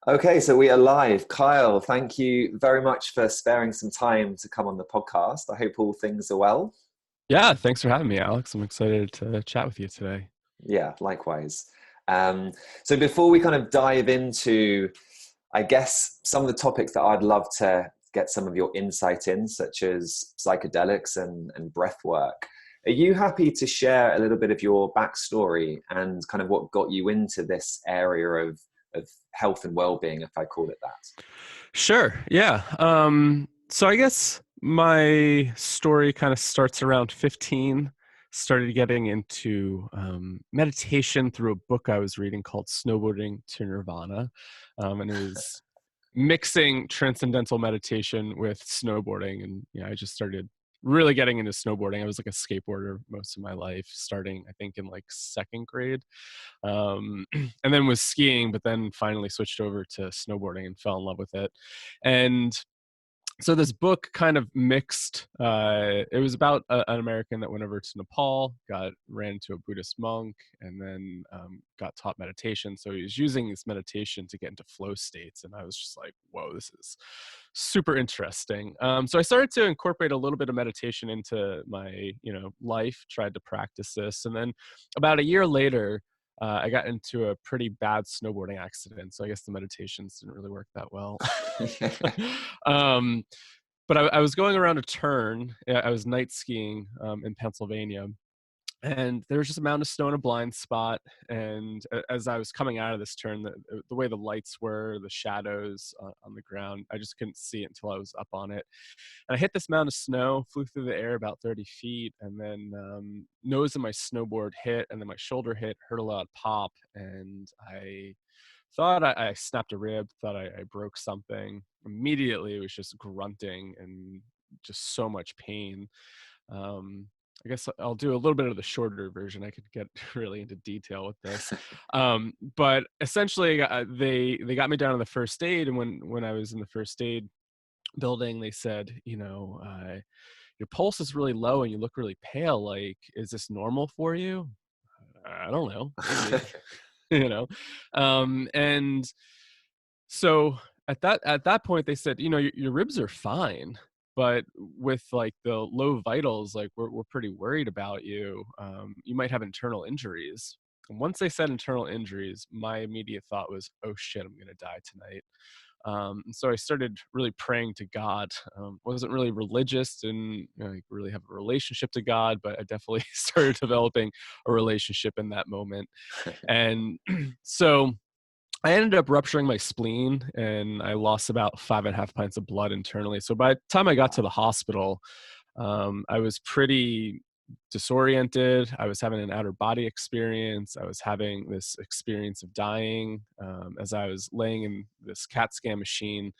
Okay, so we are live. Kyle, thank you very much for sparing some time to come on the podcast. I hope all things are well. Yeah, thanks for having me, Alex. I'm excited to chat with you today. Yeah, likewise. Um, so before we kind of dive into, I guess, some of the topics that I'd love to get some of your insight in, such as psychedelics and breath work, are you happy to share a little bit of your backstory and kind of what got you into this area of health and well-being, if I call it that? Sure. Yeah. So I guess my story kind of starts around 15. Started getting into meditation through a book I was reading called Snowboarding to Nirvana. And it was mixing transcendental meditation with snowboarding. And I just started really getting into snowboarding. I was like a skateboarder most of my life, starting, I think, in like second grade. And then was skiing, but then finally switched over to snowboarding and fell in love with it. And so this book kind of mixed, it was about an American that went over to Nepal, ran into a Buddhist monk, and then got taught meditation. So he was using this meditation to get into flow states, and I was just like, whoa, this is super interesting. So I started to incorporate a little bit of meditation into my life, tried to practice this, and then about a year later, I got into a pretty bad snowboarding accident. So I guess the meditations didn't really work that well. um, but I was going around a turn. I was night skiing in Pennsylvania, and there was just a mountain of snow in a blind spot. And as I was coming out of this turn, the way the lights were, the shadows on the ground, I just couldn't see it until I was up on it. And I hit this mountain of snow, flew through the air about 30 feet, and then nose of my snowboard hit, and then my shoulder hit, heard a loud pop, and I thought I snapped a rib, thought I broke something. Immediately, it was just grunting and just so much pain. Um, I guess I'll do a little bit of the shorter version. I could get really into detail with this, but essentially, they got me down on the first aid, and when I was in the first aid building, they said, your pulse is really low and you look really pale. Like, is this normal for you? I don't know, maybe. you know and so at that point they said, your ribs are fine, but with like the low vitals, like we're pretty worried about you. You might have internal injuries. And once they said internal injuries, my immediate thought was, oh shit, I'm gonna die tonight. And so I started really praying to God. Wasn't really religious and like really have a relationship to God, but I definitely started developing a relationship in that moment. And so I ended up rupturing my spleen, and I lost about 5.5 pints of blood internally. So by the time I got to the hospital, I was pretty disoriented. I was having an outer body experience. I was having this experience of dying. As I was laying in this CAT scan machine,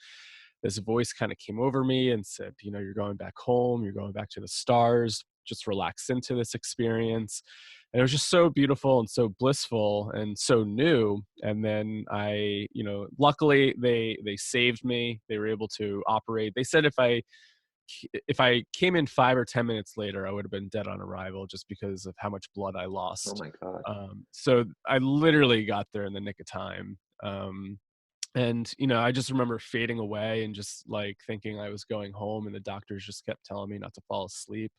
this voice kind of came over me and said, you're going back home. You're going back to the stars. Just relax into this experience. And it was just so beautiful and so blissful and so new. And then luckily they saved me. They were able to operate. They said if I came in 5 or 10 minutes later, I would have been dead on arrival, just because of how much blood I Oh lost. my God. So I literally got there in the nick of time. And I just remember fading away and just like thinking I was going home, and the doctors just kept telling me not to fall asleep.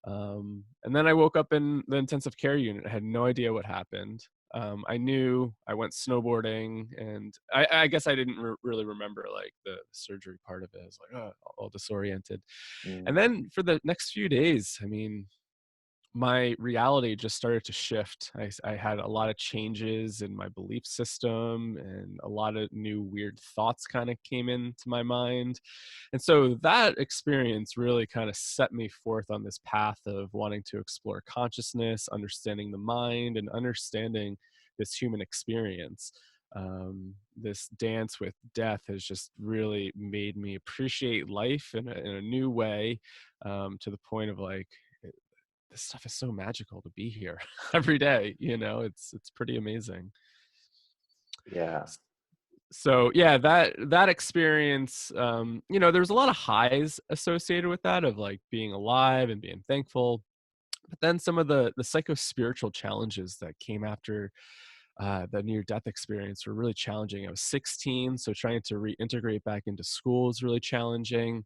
And then I woke up in the intensive care unit. I had no idea what happened. I knew I went snowboarding, and I guess I didn't really remember like the surgery part of it. I was like, oh, all disoriented. And Mm. then for the next few days, I mean, my reality just started to shift. I had a lot of changes in my belief system, and a lot of new weird thoughts kind of came into my mind. And so that experience really kind of set me forth on this path of wanting to explore consciousness, understanding the mind, and understanding this human experience. This dance with death has just really made me appreciate life in a new way, to the point of like, this stuff is so magical to be here every day. It's pretty amazing. Yeah. So yeah, that experience, there's a lot of highs associated with that, of like being alive and being thankful, but then some of the psycho spiritual challenges that came after the near-death experience were really challenging. I was 16, so trying to reintegrate back into school was really challenging,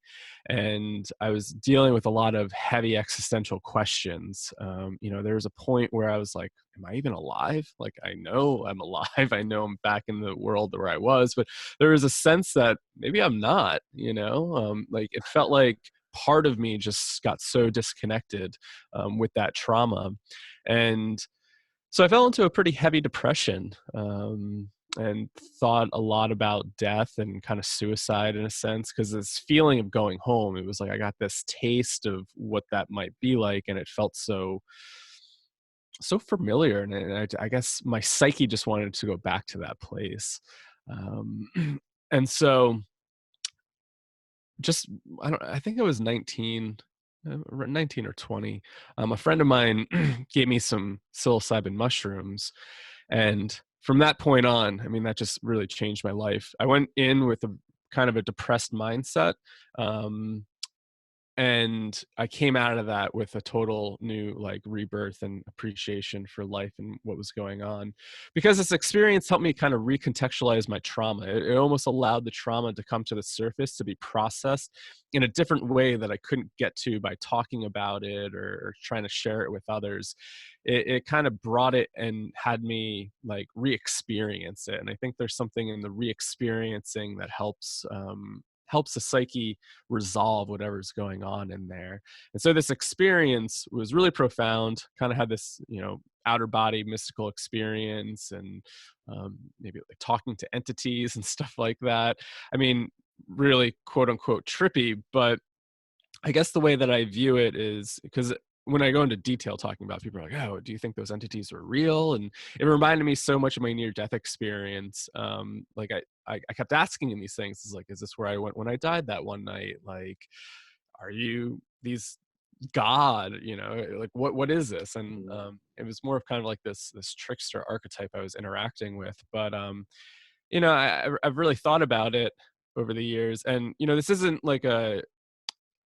and I was dealing with a lot of heavy existential questions. There was a point where I was like, am I even alive? Like, I know I'm alive. I know I'm back in the world where I was, but there was a sense that maybe I'm not, like it felt like part of me just got so disconnected with that trauma. And so I fell into a pretty heavy depression, and thought a lot about death and kind of suicide in a sense, because this feeling of going home, it was like I got this taste of what that might be like, and it felt so familiar. And I guess my psyche just wanted to go back to that place. And so just, I think I was 19, 19 or 20. A friend of mine gave me some psilocybin mushrooms. And from that point on, I mean, that just really changed my life. I went in with a kind of a depressed mindset. And I came out of that with a total new like rebirth and appreciation for life and what was going on, because this experience helped me kind of recontextualize my trauma. It almost allowed the trauma to come to the surface, to be processed in a different way that I couldn't get to by talking about it or trying to share it with others. It kind of brought it and had me like re-experience it. And I think there's something in the re-experiencing that helps the psyche resolve whatever's going on in there. And so this experience was really profound, kind of had this, outer body mystical experience, and maybe like talking to entities and stuff like that. I mean, really quote unquote trippy, but I guess the way that I view it is because when I go into detail talking about it, people are like, oh, do you think those entities are real? And it reminded me so much of my near-death experience. Like I kept asking him these things. It's like, is this where I went when I died that one night? Like, are you these God, like what is this? And it was more of kind of like this trickster archetype I was interacting with. But I've really thought about it over the years. And this isn't like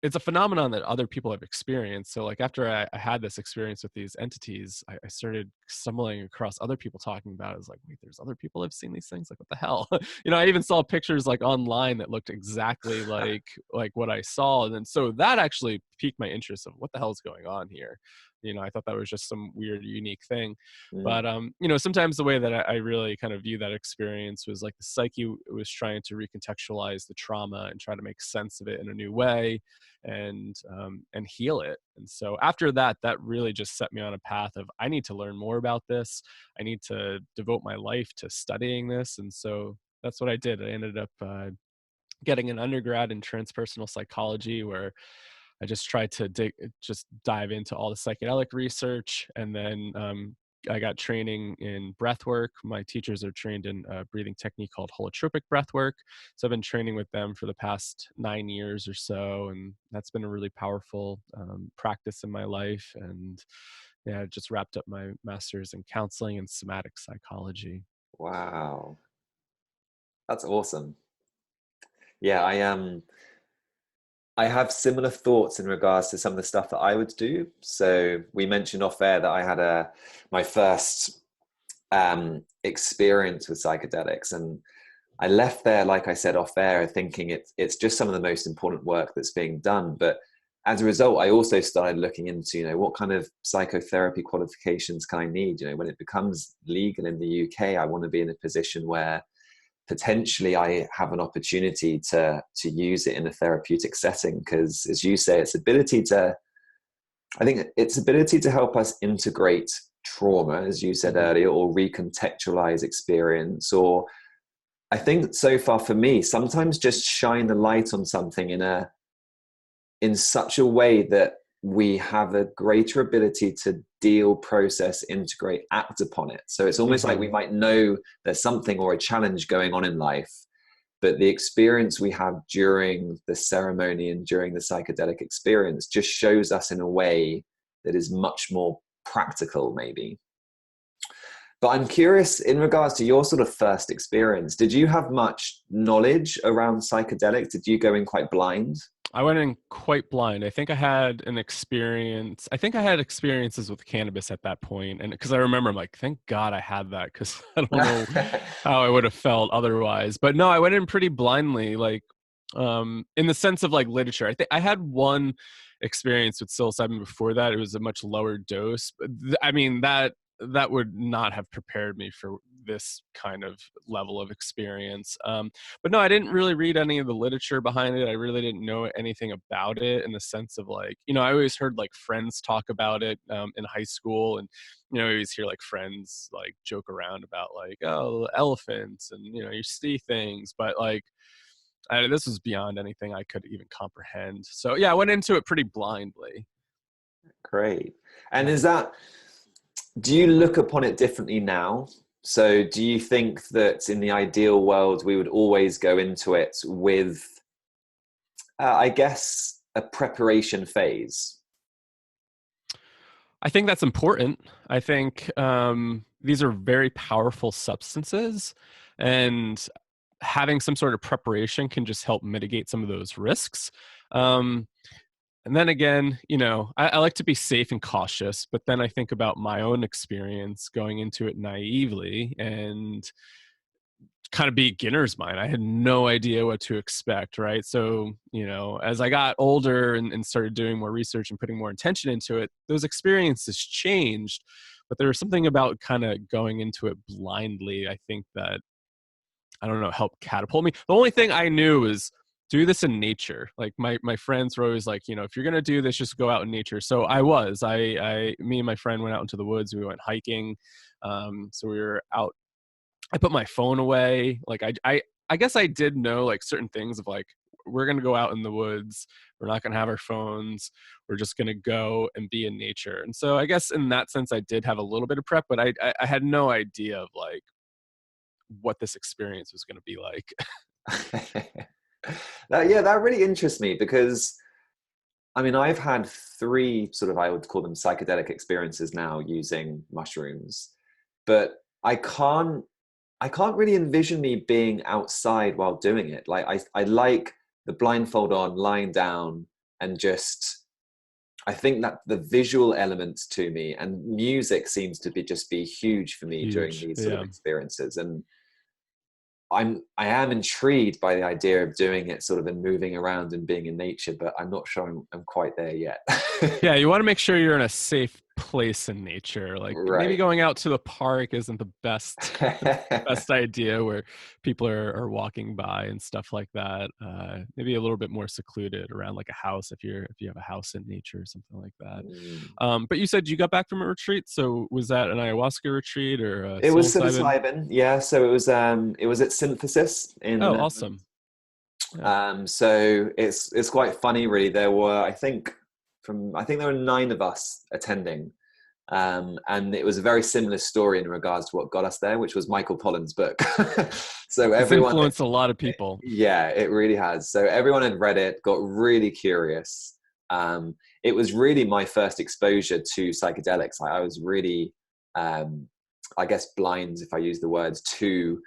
it's a phenomenon that other people have experienced. So like after I had this experience with these entities, I started stumbling across other people talking about it. I was like, wait, there's other people have seen these things? Like, what the hell? I even saw pictures like online that looked exactly like what I saw. And then so that actually piqued my interest of what the hell is going on here. I thought that was just some weird, unique thing. Mm. But sometimes the way that I really kind of view that experience was like the psyche was trying to recontextualize the trauma and try to make sense of it in a new way, and heal it. And so after that really just set me on a path of, I need to learn more about this. I need to devote my life to studying this. And so that's what I did. I ended up getting an undergrad in transpersonal psychology, where I just tried to dive into all the psychedelic research. And then I got training in breathwork. My teachers are trained in a breathing technique called Holotropic breathwork. So I've been training with them for the past 9 years or so. And that's been a really powerful practice in my life. And yeah, I just wrapped up my master's in counseling and somatic psychology. Wow, that's awesome. Yeah, I have similar thoughts in regards to some of the stuff that I would do. So we mentioned off air that I had my first experience with psychedelics, and I left there, like I said off air, thinking it's just some of the most important work that's being done. But as a result, I also started looking into, what kind of psychotherapy qualifications can I need? When it becomes legal in the UK, I want to be in a position where potentially I have an opportunity to use it in a therapeutic setting, because as you say, I think its ability to help us integrate trauma, as you said earlier, or recontextualize experience, or I think so far for me, sometimes just shine the light on something in such a way that we have a greater ability to deal, process, integrate, act upon it. So it's almost like we might know there's something or a challenge going on in life, but the experience we have during the ceremony and during the psychedelic experience just shows us in a way that is much more practical, maybe. But I'm curious, in regards to your sort of first experience, did you have much knowledge around psychedelics? Did you go in quite blind? I went in quite blind. I think I had an experience. I think I had experiences with cannabis at that point, and because I remember, I'm like, thank God I had that, because I don't know how I would have felt otherwise. But no, I went in pretty blindly, like in the sense of like literature. I think I had one experience with psilocybin before that. It was a much lower dose, but I mean that would not have prepared me for this kind of level of experience. But no, I didn't really read any of the literature behind it. I really didn't know anything about it in the sense of like, I always heard like friends talk about it in high school, and I always hear like friends like joke around about like, oh, elephants, and you see things, but like this was beyond anything I could even comprehend. So yeah, I went into it pretty blindly. Great. And do you look upon it differently now? So do you think that in the ideal world, we would always go into it with, I guess, a preparation phase? I think that's important. I think these are very powerful substances, and having some sort of preparation can just help mitigate some of those risks. And then again, I like to be safe and cautious, but then I think about my own experience going into it naively and kind of beginner's mind. I had no idea what to expect, right? So, as I got older and started doing more research and putting more intention into it, those experiences changed. But there was something about kind of going into it blindly, I think, that, I don't know, helped catapult me. The only thing I knew was do this in nature. Like my friends were always like, if you're going to do this, just go out in nature. So me and my friend went out into the woods. We went hiking. So we were out. I put my phone away. Like I guess I did know like certain things of like, we're going to go out in the woods. We're not going to have our phones. We're just going to go and be in nature. And so I guess in that sense, I did have a little bit of prep, but I had no idea of like what this experience was going to be like. That really interests me because, I mean, I've had 3 sort of, I would call them psychedelic experiences now using mushrooms, but I can't really envision me being outside while doing it. Like I like the blindfold on, lying down, and just, I think that the visual elements to me, and music seems to be huge for me during these sort of experiences. And I am intrigued by the idea of doing it sort of and moving around and being in nature, but I'm not sure I'm quite there yet. Yeah, you want to make sure you're in a safe place in nature. Like maybe Right. going out to the park isn't the best idea, where people are walking by and stuff like that. Maybe a little bit more secluded around like a house, if you have a house in nature or something like that. But you said you got back from a retreat, so was that an ayahuasca retreat or It was psilocybin? psilocybin, yeah. So it was at Synthesis in. Oh, awesome. Yeah. So it's quite funny, really. There were, I think there were 9 of us attending. And it was a very similar story in regards to what got us there, which was Michael Pollan's book. So It's influenced a lot of people. Yeah, it really has. So everyone had read it, got really curious. It was really my first exposure to psychedelics. I was really, I guess, blind, if I use the words, to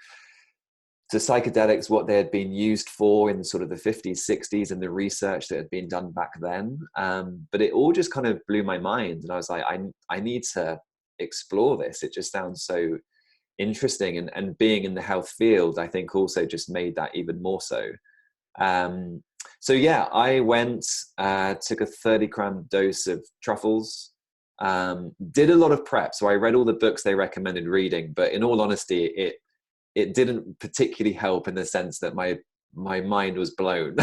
psychedelics, what they had been used for in sort of the 50s, 60s, and the research that had been done back then. But it all just kind of blew my mind. And I was like, I need to explore this. It just sounds so interesting. And being in the health field, I think also just made that even more so. So yeah, I went, took a 30-gram dose of truffles, did a lot of prep. So I read all the books they recommended reading, but in all honesty, it didn't particularly help in the sense that my mind was blown.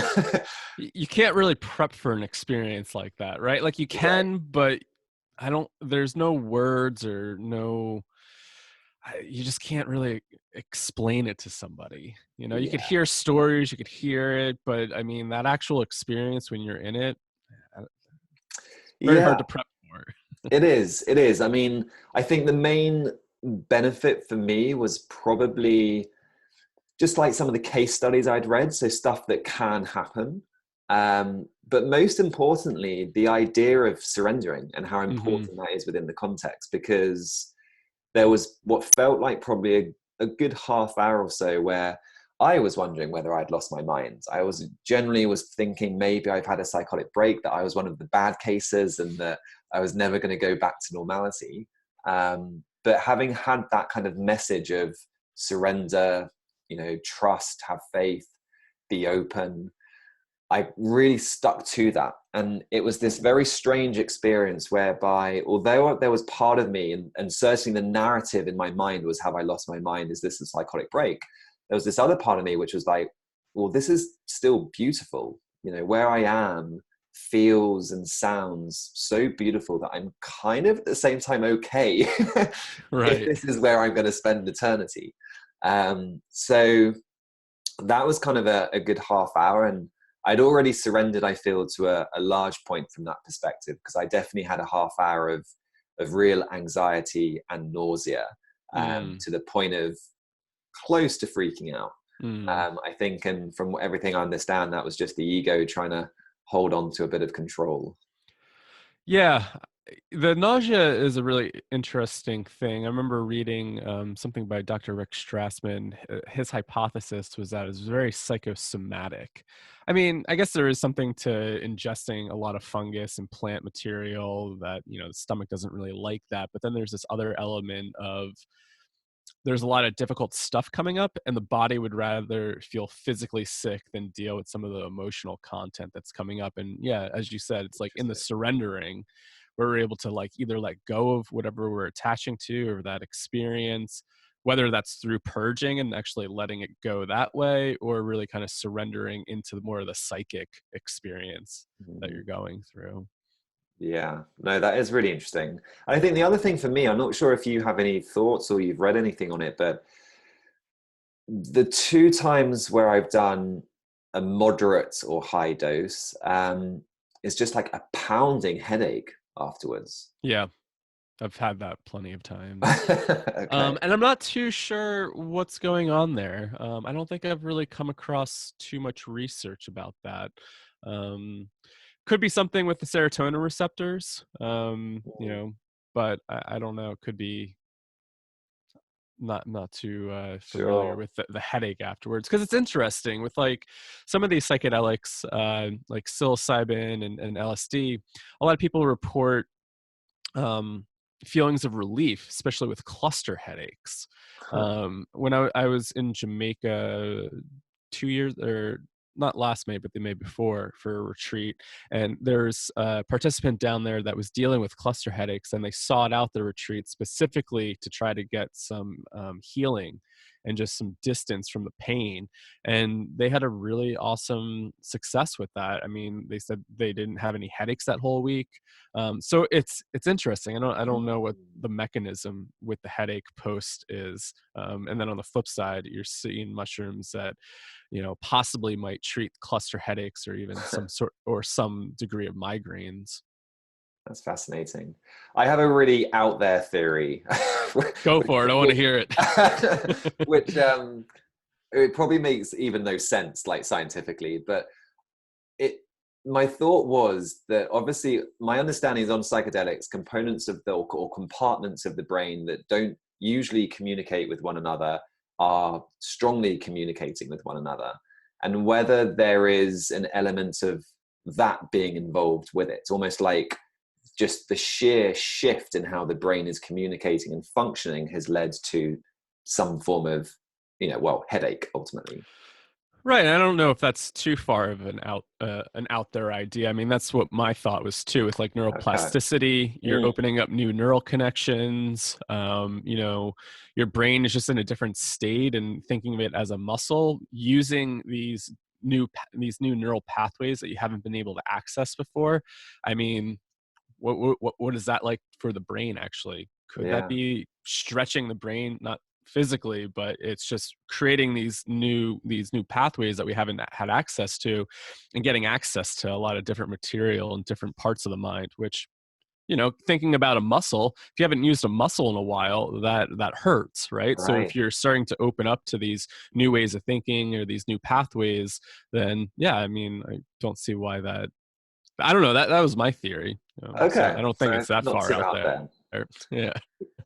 You can't really prep for an experience like that, right? Like you can, but there's no words or you just can't really explain it to somebody. You could hear stories, you could hear it, but I mean, that actual experience when you're in it, very hard to prep for. It is. I mean, I think the main benefit for me was probably just like some of the case studies I'd read, so stuff that can happen. But most importantly, the idea of surrendering and how important that is within the context, because there was what felt like probably a good half hour or so where I was wondering whether I'd lost my mind. I was generally thinking maybe I've had a psychotic break, that I was one of the bad cases and that I was never going to go back to normality. But having had that kind of message of surrender, trust, have faith, be open, I really stuck to that. And it was this very strange experience whereby, although there was part of me, and certainly the narrative in my mind was, have I lost my mind? Is this a psychotic break? There was this other part of me which was like, well, this is still beautiful. Where I am feels and sounds so beautiful that I'm kind of at the same time okay Right. if this is where I'm going to spend eternity. So that was kind of a good half hour, and I'd already surrendered, I feel, to a large point from that perspective, because I definitely had a half hour of real anxiety and nausea, to the point of close to freaking out. I think, and from everything I understand, that was just the ego trying to hold on to a bit of control. Yeah, the nausea is a really interesting thing. I remember reading something by Dr. Rick Strassman. His hypothesis was that it was very psychosomatic. I mean, I guess there is something to ingesting a lot of fungus and plant material that, the stomach doesn't really like that. But then there's this other element of, there's a lot of difficult stuff coming up, and the body would rather feel physically sick than deal with some of the emotional content that's coming up. And yeah, as you said, it's like in the surrendering, we're able to like either let go of whatever we're attaching to or that experience, whether that's through purging and actually letting it go that way, or really kind of surrendering into more of the psychic experience that you're going through. Yeah, no, that is really interesting. I think the other thing for me, I'm not sure if you have any thoughts or you've read anything on it, but the 2 times where I've done a moderate or high dose, it's just like a pounding headache afterwards. Yeah, I've had that plenty of times. Okay. And I'm not too sure what's going on there. I don't think I've really come across too much research about that. Could be something with the serotonin receptors, but I don't know. It could be not too familiar Sure. with the headache afterwards, because it's interesting with like some of these psychedelics, like psilocybin and LSD. A lot of people report feelings of relief, especially with cluster headaches. Huh. When I was in Jamaica 2 years, or not last May, but the May before, for a retreat, and there's a participant down there that was dealing with cluster headaches, and they sought out the retreat specifically to try to get some healing and just some distance from the pain. And they had a really awesome success with that. I mean, they said they didn't have any headaches that whole week. So it's interesting. I don't know what the mechanism with the headache post is. And then on the flip side, you're seeing mushrooms that, possibly might treat cluster headaches or even some degree of migraines. That's fascinating. I have a really out there theory. Go for it. I want to hear it. Which it probably makes even no sense, like scientifically, but my thought was that obviously my understanding is on psychedelics, components of or compartments of the brain that don't usually communicate with one another are strongly communicating with one another. And whether there is an element of that being involved with it, almost like just the sheer shift in how the brain is communicating and functioning has led to some form of, headache ultimately. Right. I don't know if that's too far of an out there idea. I mean, that's what my thought was too, with like Okay. neuroplasticity. You're opening up new neural connections. Your brain is just in a different state, and thinking of it as a muscle, using these new neural pathways that you haven't been able to access before. I mean, what is that like for the brain actually? Could that Yeah. be stretching the brain, not physically, but it's just creating these new pathways that we haven't had access to, and getting access to a lot of different material and different parts of the mind, which, thinking about a muscle, if you haven't used a muscle in a while, that hurts, right? So if Right. you're starting to open up to these new ways of thinking or these new pathways, then yeah, I mean, I don't see why that. I don't know. That was my theory. So I Okay. don't think So it's that not far too out out there. there. Yeah.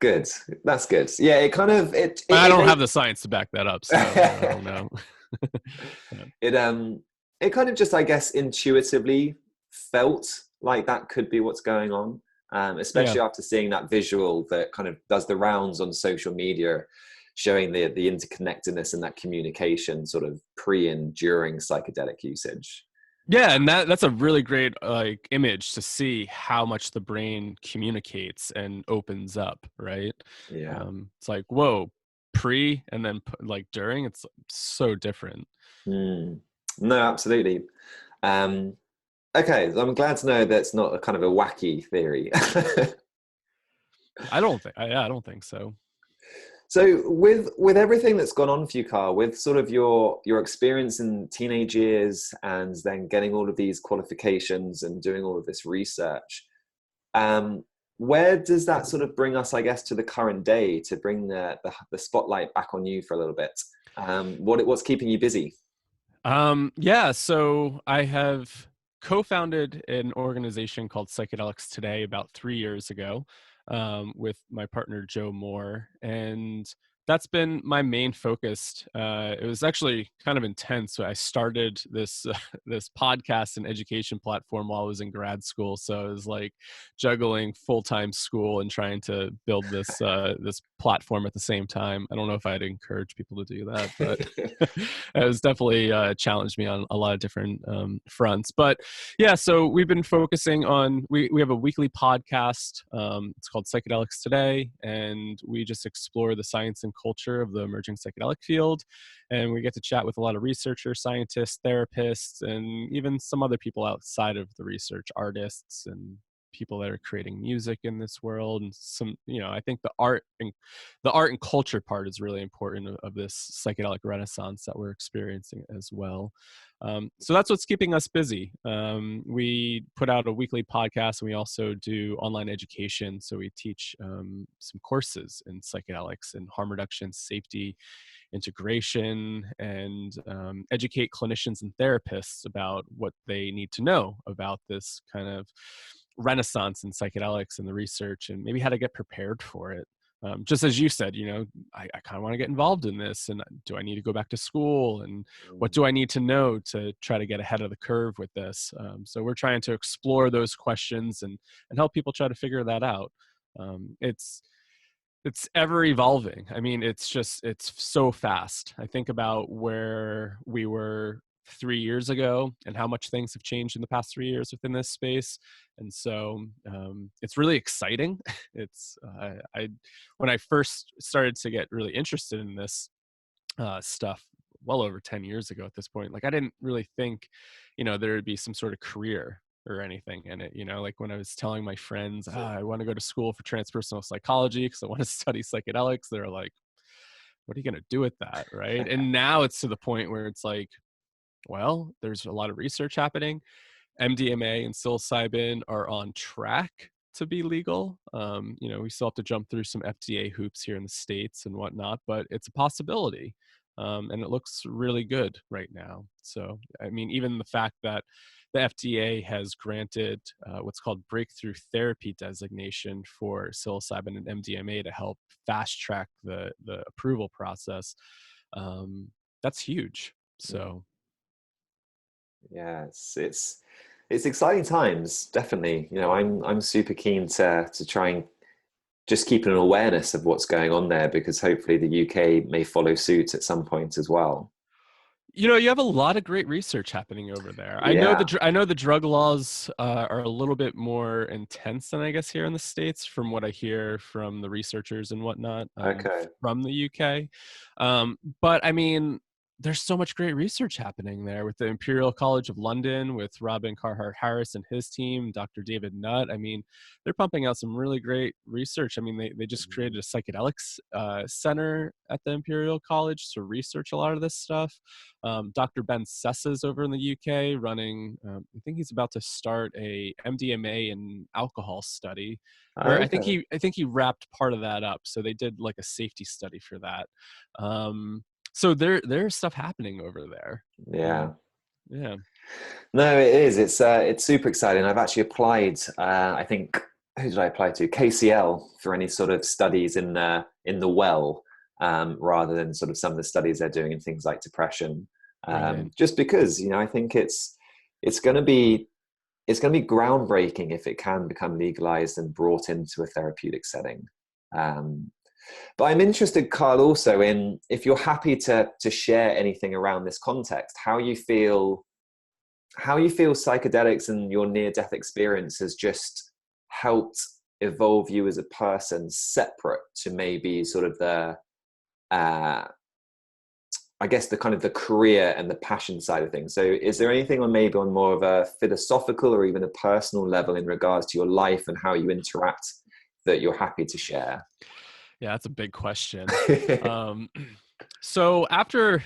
Good. That's good. Yeah, it kind of I it don't made have the science to back that up, so I don't know. Yeah. it kind of just, I guess, intuitively felt like that could be what's going on. Yeah. Especially after seeing that visual that kind of does the rounds on social media, showing the interconnectedness and that communication sort of pre and during psychedelic usage. Yeah, and that's a really great like image to see how much the brain communicates and opens up, right? Yeah. It's like, whoa, pre and then like during, it's so different. Mm. No, absolutely. Um, okay, so I'm glad to know that's not a kind of a wacky theory. I don't think so. So with everything that's gone on for you, Carl, with sort of your experience in teenage years and then getting all of these qualifications and doing all of this research, um, where does that sort of bring us, I guess, to the current day, to bring the spotlight back on you for a little bit? What's keeping you busy? Yeah, so I have co-founded an organization called Psychedelics Today about 3 years ago, with my partner Joe Moore, and that's been my main focus. It was actually kind of intense. So I started this this podcast and education platform while I was in grad school. So I was like juggling full-time school and trying to build this this platform at the same time. I don't know if I'd encourage people to do that, but it was definitely challenged me on a lot of different fronts. But yeah, so we've been focusing on, we have a weekly podcast. It's called Psychedelics Today, and we just explore the science and culture of the emerging psychedelic field. And we get to chat with a lot of researchers, scientists, therapists, and even some other people outside of the research, artists and people that are creating music in this world. And some, I think the art and culture part is really important of this psychedelic renaissance that we're experiencing as well. So that's what's keeping us busy. We put out a weekly podcast, and we also do online education. So we teach some courses in psychedelics and harm reduction, safety, integration, and educate clinicians and therapists about what they need to know about this kind of renaissance in psychedelics and the research, and maybe how to get prepared for it. Just as you said, I kind of want to get involved in this, and do I need to go back to school, and what do I need to know to try to get ahead of the curve with this? So we're trying to explore those questions and help people try to figure that out. It's ever evolving. I mean, it's so fast. I think about where we were 3 years ago and how much things have changed in the past 3 years within this space. And so it's really exciting. When I first started to get really interested in this stuff well over 10 years ago at this point, like I didn't really think, there would be some sort of career or anything in it. Like when I was telling my friends, I want to go to school for transpersonal psychology because I want to study psychedelics, they're like, what are you going to do with that? Right. And now it's to the point where it's like, well, there's a lot of research happening. MDMA and psilocybin are on track to be legal. We still have to jump through some FDA hoops here in the States and whatnot, but it's a possibility. And it looks really good right now. So, I mean, even the fact that the FDA has granted what's called breakthrough therapy designation for psilocybin and MDMA to help fast track the approval process, that's huge. So, Yeah, it's exciting times, definitely. I'm super keen to try and just keep an awareness of what's going on there, because hopefully the UK may follow suit at some point as well. You have a lot of great research happening over there. Yeah. I know the drug laws are a little bit more intense than I guess here in the States, from what I hear from the researchers and whatnot Okay. from the UK. But I mean, there's so much great research happening there with the Imperial College of London, with Robin Carhart Harris and his team, Dr. David Nutt. I mean, they're pumping out some really great research. I mean, they just created a psychedelics center at the Imperial College to research a lot of this stuff. Dr. Ben Sessa's over in the UK running, I think he's about to start a MDMA and alcohol study, or Okay. I think he wrapped part of that up. So they did like a safety study for that. So there's stuff happening over there. Yeah. Yeah. No, it is. It's super exciting. I've actually applied. I think who did I apply to? KCL for any sort of studies in the well, rather than sort of some of the studies they're doing in things like depression. Right. Just because, I think it's going to be groundbreaking if it can become legalized and brought into a therapeutic setting. Um, but I'm interested, Carl, also in if you're happy to share anything around this context, how you feel psychedelics and your near-death experience has just helped evolve you as a person, separate to maybe sort of the I guess the kind of the career and the passion side of things. So is there anything on more of a philosophical or even a personal level in regards to your life and how you interact that you're happy to share? Yeah, that's a big question. Um, so after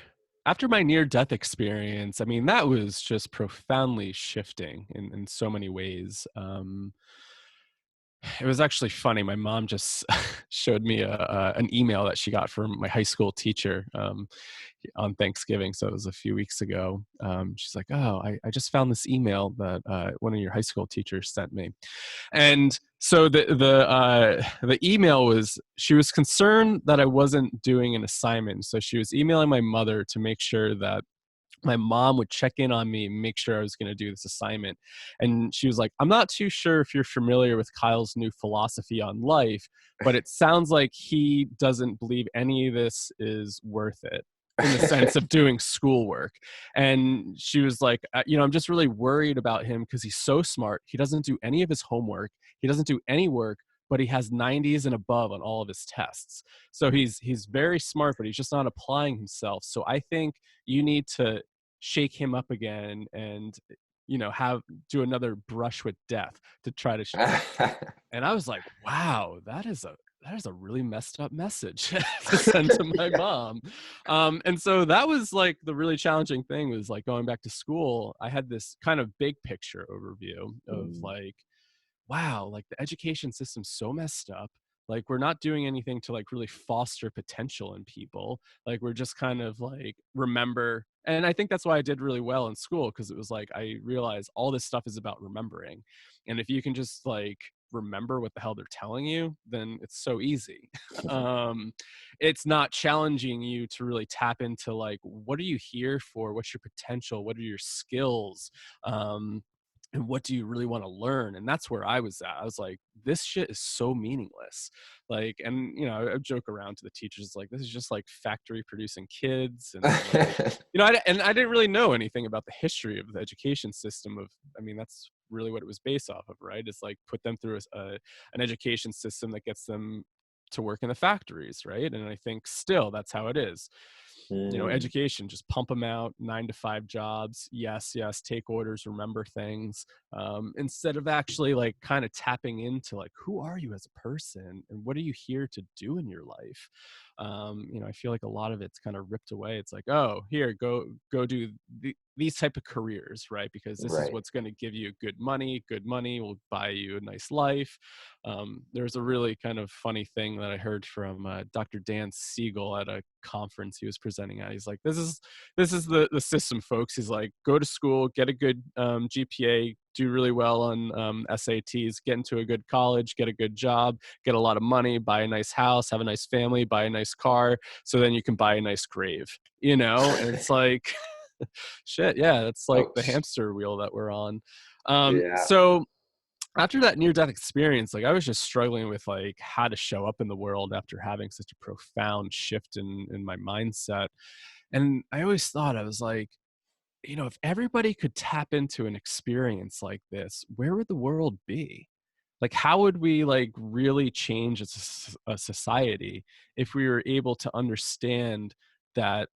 my near death experience, I mean, that was just profoundly shifting in so many ways. It was actually funny. My mom just showed me an email that she got from my high school teacher on Thanksgiving. So it was a few weeks ago. She's like, "Oh, I just found this email that one of your high school teachers sent me." And so the email was, she was concerned that I wasn't doing an assignment. So she was emailing my mother to make sure that my mom would check in on me and make sure I was going to do this assignment. And she was like, "I'm not too sure if you're familiar with Kyle's new philosophy on life, but it sounds like he doesn't believe any of this is worth it in the sense of doing schoolwork." And she was like, I'm just really worried about him because he's so smart. He doesn't do any of his homework. He doesn't do any work, but he has 90s and above on all of his tests. So he's very smart, but he's just not applying himself. So I think you need to shake him up again and have do another brush with death to try to and I was like, wow, that is a really messed up message to send to my mom. And so that was like the really challenging thing, was like going back to school. I had this kind of big picture overview of like, wow, like the education system's so messed up. Like we're not doing anything to like really foster potential in people. Like we're just kind of like remember. And I think that's why I did really well in school, because it was like I realized all this stuff is about remembering. And if you can just like remember what the hell they're telling you, then it's so easy. It's not challenging you to really tap into like, what are you here for? What's your potential? What are your skills? And what do you really want to learn? And that's where I was at. I was like, this shit is so meaningless. Like, and I joke around to the teachers like, this is just like factory producing kids. And like, I didn't really know anything about the history of the education system that's really what it was based off of, right? It's like put them through an education system that gets them to work in the factories, right? And I think still that's how it is. Education, just pump them out, 9 to 5 jobs. Yes, take orders, remember things, instead of actually like kind of tapping into like, who are you as a person and what are you here to do in your life? I feel like a lot of it's kind of ripped away. It's like, oh, here, go do these type of careers, right? Because this is Right. what's going to give you good money. Good money will buy you a nice life. There's a really kind of funny thing that I heard from Dr. Dan Siegel at a conference he was presenting at. He's like, this is the system, folks. He's like, go to school, get a good GPA, do really well on SATs, get into a good college, get a good job, get a lot of money, buy a nice house, have a nice family, buy a nice car, so then you can buy a nice grave, and it's like, shit, yeah, that's like the Ouch. hamster wheel that we're on. Yeah. So after that near-death experience, like I was just struggling with like how to show up in the world after having such a profound shift in my mindset. And I always thought, I was like, if everybody could tap into an experience like this, where would the world be? Like, how would we like really change a society if we were able to understand that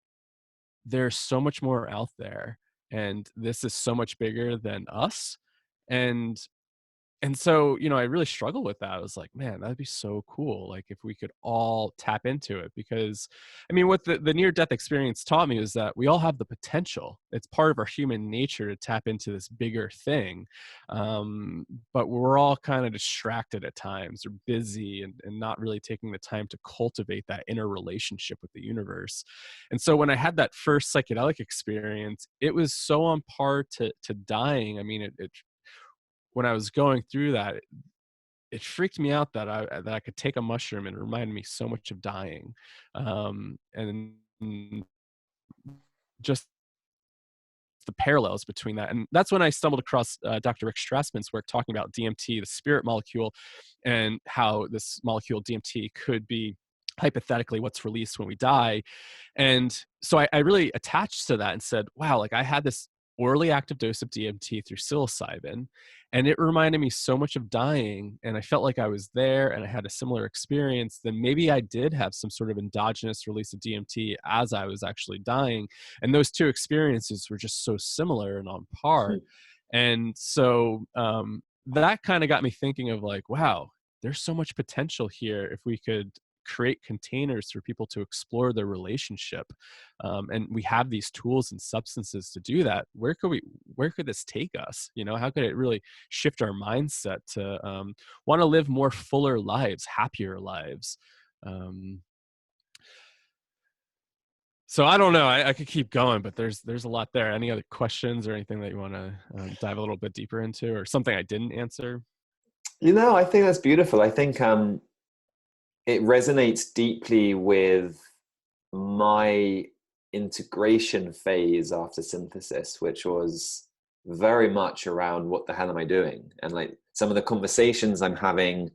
there's so much more out there and this is so much bigger than us? And so, I really struggle with that. I was like, man, that'd be so cool. Like if we could all tap into it, because what the near death experience taught me is that we all have the potential. It's part of our human nature to tap into this bigger thing. But we're all kind of distracted at times or busy and not really taking the time to cultivate that inner relationship with the universe. And so when I had that first psychedelic experience, it was so on par to dying. When I was going through that, it freaked me out that I could take a mushroom and it reminded me so much of dying. And just the parallels between that. And that's when I stumbled across Dr. Rick Strassman's work talking about DMT, the spirit molecule, and how this molecule DMT could be hypothetically what's released when we die. And so I really attached to that and said, wow, like I had this orally active dose of DMT through psilocybin, and it reminded me so much of dying. And I felt like I was there and I had a similar experience. Then maybe I did have some sort of endogenous release of DMT as I was actually dying. And those two experiences were just so similar and on par. And so that kind of got me thinking of like, wow, there's so much potential here if we could create containers for people to explore their relationship, and we have these tools and substances to do that. Where could this take us? You know, how could it really shift our mindset to want to live more fuller lives, happier lives? So I don't know, I could keep going, but there's a lot there. Any other questions or anything that you want to dive a little bit deeper into, or something I didn't answer? I think that's beautiful. I think it resonates deeply with my integration phase after synthesis, which was very much around what the hell am I doing? And like some of the conversations I'm having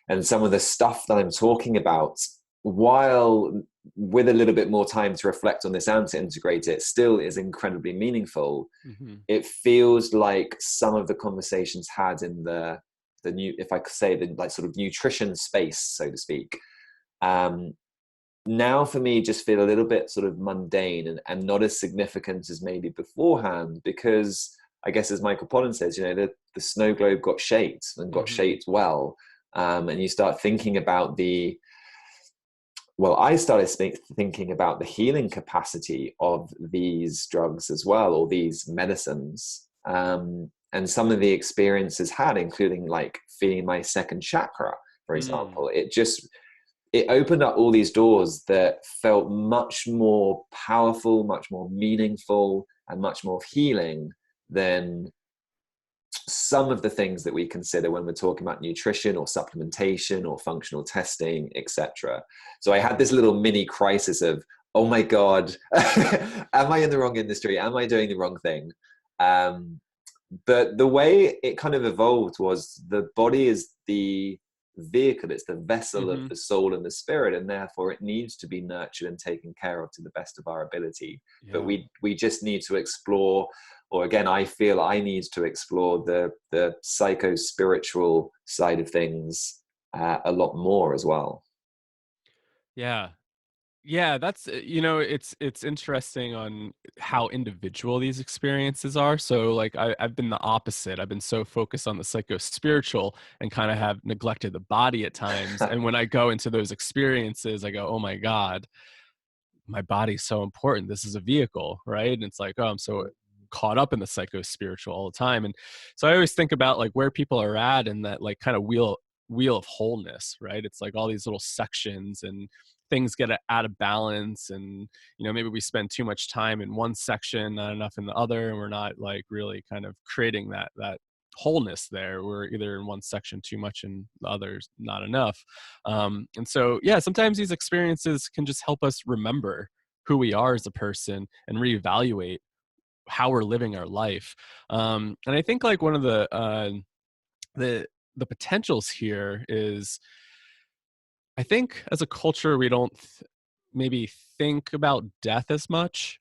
and some of the stuff that I'm talking about, while with a little bit more time to reflect on this and to integrate it, still is incredibly meaningful. Mm-hmm. It feels like some of the conversations had in the new, if I could say, the like sort of nutrition space, so to speak, now for me just feel a little bit sort of mundane and not as significant as maybe beforehand, because I guess as Michael Pollan says, the snow globe got shaped and got shaped well. And you start thinking about I started thinking about the healing capacity of these drugs as well, or these medicines. And some of the experiences had, including like feeling my second chakra, for example, it opened up all these doors that felt much more powerful, much more meaningful, and much more healing than some of the things that we consider when we're talking about nutrition or supplementation or functional testing, etc. So I had this little mini crisis of, oh my God, am I in the wrong industry? Am I doing the wrong thing? But the way it kind of evolved was the body is the vehicle, it's the vessel of the soul and the spirit, and therefore it needs to be nurtured and taken care of to the best of our ability. But we just need to explore, or again, I feel I need to explore the psycho-spiritual side of things a lot more as well. Yeah, that's it's interesting on how individual these experiences are. So like I've been the opposite. I've been so focused on the psycho-spiritual and kind of have neglected the body at times. And when I go into those experiences, I go, oh my God, my body's so important. This is a vehicle, right? And it's like, oh, I'm so caught up in the psycho-spiritual all the time. And so I always think about like where people are at in that like kind of wheel of wholeness, right? It's like all these little sections and things get out of balance, and maybe we spend too much time in one section, not enough in the other, and we're not like really kind of creating that wholeness there. We're either in one section too much and the others not enough. And so sometimes these experiences can just help us remember who we are as a person and reevaluate how we're living our life. And I think like one of the potentials here is, I think as a culture, we don't maybe think about death as much.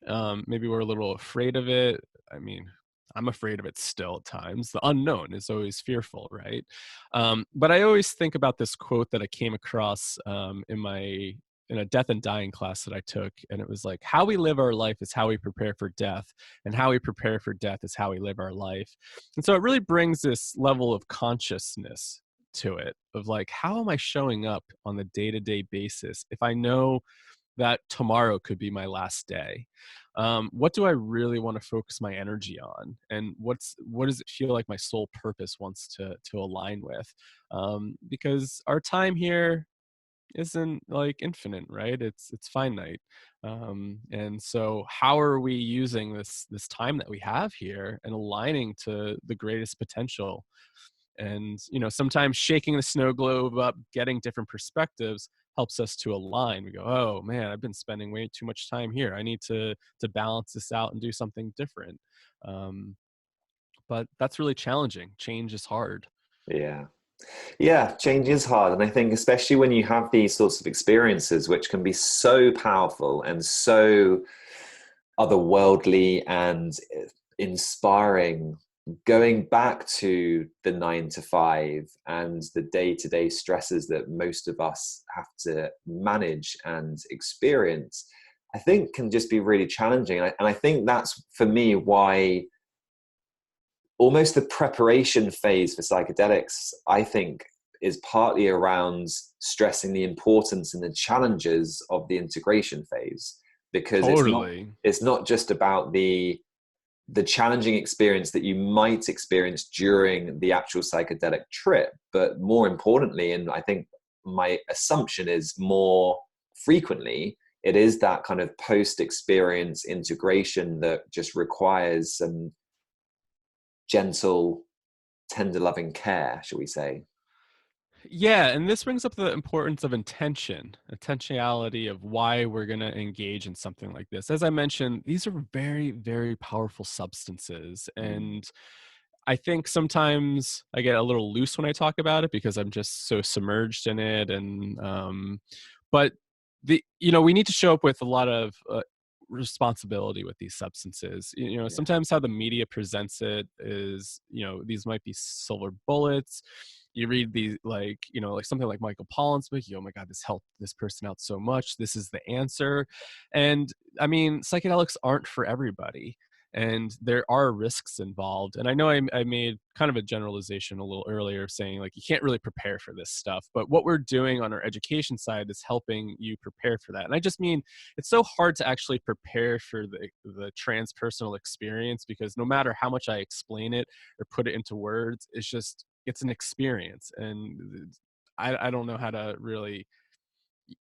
Maybe we're a little afraid of it. I mean, I'm afraid of it still at times. The unknown is always fearful, right? But I always think about this quote that I came across in a death and dying class that I took. And it was like, how we live our life is how we prepare for death, and how we prepare for death is how we live our life. And so it really brings this level of consciousness to it, of like, how am I showing up on the day-to-day basis if I know that tomorrow could be my last day? What do I really want to focus my energy on, and what does it feel like my soul purpose wants to align with? Because our time here isn't like infinite, right? It's finite. And so how are we using this time that we have here and aligning to the greatest potential? And, sometimes shaking the snow globe up, getting different perspectives helps us to align. We go, oh man, I've been spending way too much time here. I need to balance this out and do something different. But that's really challenging. Change is hard. Yeah. Yeah, change is hard. And I think especially when you have these sorts of experiences, which can be so powerful and so otherworldly and inspiring, going back to the 9 to 5 and the day-to-day stresses that most of us have to manage and experience, I think can just be really challenging. And I think that's, for me, why almost the preparation phase for psychedelics, I think, is partly around stressing the importance and the challenges of the integration phase, because Totally. it's not just about the challenging experience that you might experience during the actual psychedelic trip, but more importantly, and I think my assumption is more frequently, it is that kind of post-experience integration that just requires some gentle, tender loving care, shall we say. Yeah, and this brings up the importance of intentionality of why we're going to engage in something like this. As I mentioned, these are very, very powerful substances. Mm, And I think sometimes I get a little loose when I talk about it because I'm just so submerged in it. But we need to show up with a lot of responsibility with these substances. yeah, Sometimes how the media presents it is, these might be silver bullets. You read these like something like Michael Pollan's book, oh my God, this helped this person out so much. This is the answer. And I mean, psychedelics aren't for everybody. And there are risks involved. And I know I made kind of a generalization a little earlier saying like you can't really prepare for this stuff. But what we're doing on our education side is helping you prepare for that. And I just mean it's so hard to actually prepare for the transpersonal experience, because no matter how much I explain it or put it into words, it's an experience. And I don't know how to really,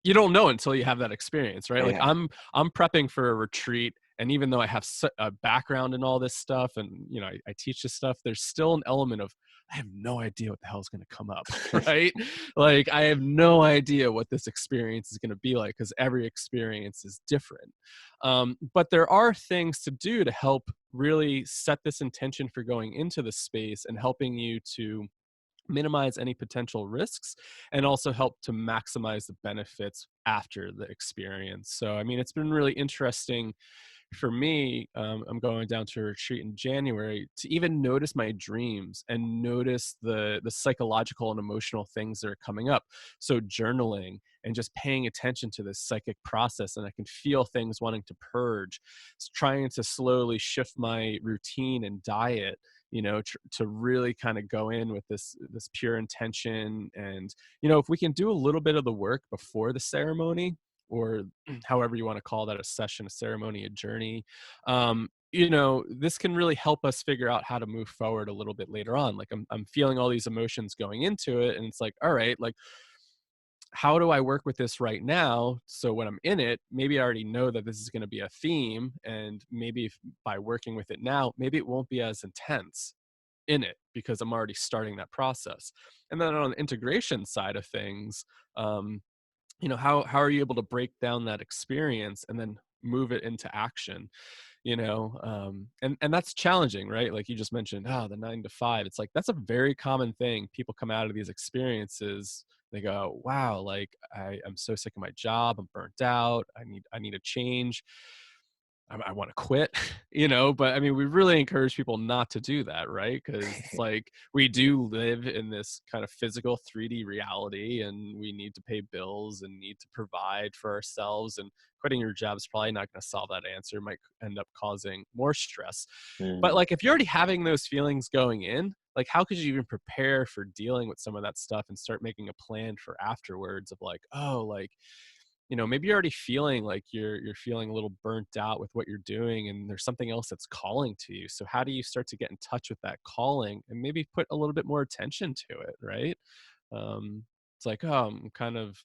you don't know until you have that experience, right? Like yeah, I'm prepping for a retreat, and even though I have a background in all this stuff, and I teach this stuff, there's still an element of I have no idea what the hell is going to come up, right? Like I have no idea what this experience is going to be like, because every experience is different. But there are things to do to help really set this intention for going into the space and helping you to minimize any potential risks and also help to maximize the benefits after the experience. So, I mean, it's been really interesting for me. I'm going down to a retreat in January to even notice my dreams and notice the psychological and emotional things that are coming up. So journaling and just paying attention to this psychic process, and I can feel things wanting to purge. It's trying to slowly shift my routine and diet, to really kind of go in with this pure intention. And if we can do a little bit of the work before the ceremony, or however you want to call that, a session, a ceremony, a journey, this can really help us figure out how to move forward a little bit later on. Like I'm feeling all these emotions going into it, and it's like, all right, like how do I work with this right now? So when I'm in it, maybe I already know that this is going to be a theme, and maybe by working with it now, maybe it won't be as intense in it because I'm already starting that process. And then on the integration side of things, how are you able to break down that experience and then move it into action? And that's challenging, right? Like you just mentioned, the 9 to 5, it's like that's a very common thing. People come out of these experiences, they go, wow, like I'm so sick of my job, I'm burnt out, I need a change, I want to quit, but I mean, we really encourage people not to do that, right? Because it's like we do live in this kind of physical 3D reality, and we need to pay bills and need to provide for ourselves. And quitting your job is probably not going to solve that answer, it might end up causing more stress. But mm, like, if you're already having those feelings going in, like, how could you even prepare for dealing with some of that stuff and start making a plan for afterwards of like, oh, like, maybe you're already feeling like you're feeling a little burnt out with what you're doing, and there's something else that's calling to you. So how do you start to get in touch with that calling and maybe put a little bit more attention to it, right? It's like, oh, I'm kind of,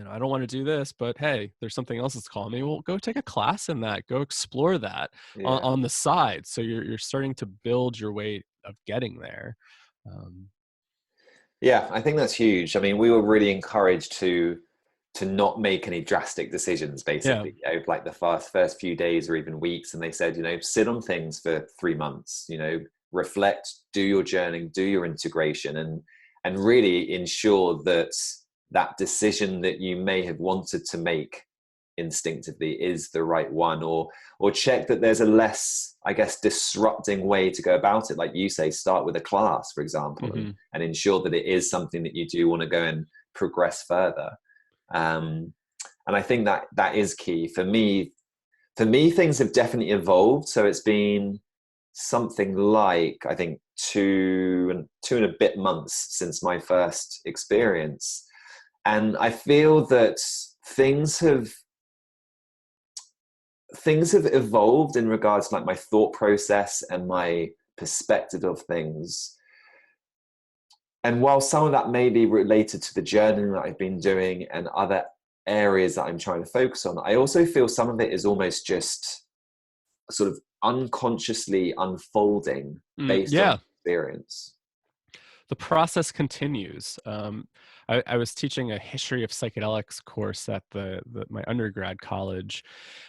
I don't want to do this, but hey, there's something else that's calling me. Well, go take a class in that, go explore that yeah. on the side. So you're starting to build your way of getting there. Um, Yeah, I think that's huge. I mean, we were really encouraged to not make any drastic decisions, yeah. basically, like the first few days or even weeks. And they said, sit on things for 3 months, reflect, do your journaling, do your integration, and really ensure that that decision that you may have wanted to make instinctively is the right one, or check that there's a less, I guess, disrupting way to go about it. Like you say, start with a class, for example, Mm-hmm. and ensure that it is something that you do want to go and progress further. And I think that that is key for me. For me, things have definitely evolved. So it's been something like, I think, two and a bit months since my first experience. And I feel that things have evolved in regards to like my thought process and my perspective of things. And while some of that may be related to the journaling that I've been doing and other areas that I'm trying to focus on, I also feel some of it is almost just sort of unconsciously unfolding based on Yeah. experience. The process continues. I was teaching a history of psychedelics course at my undergrad college,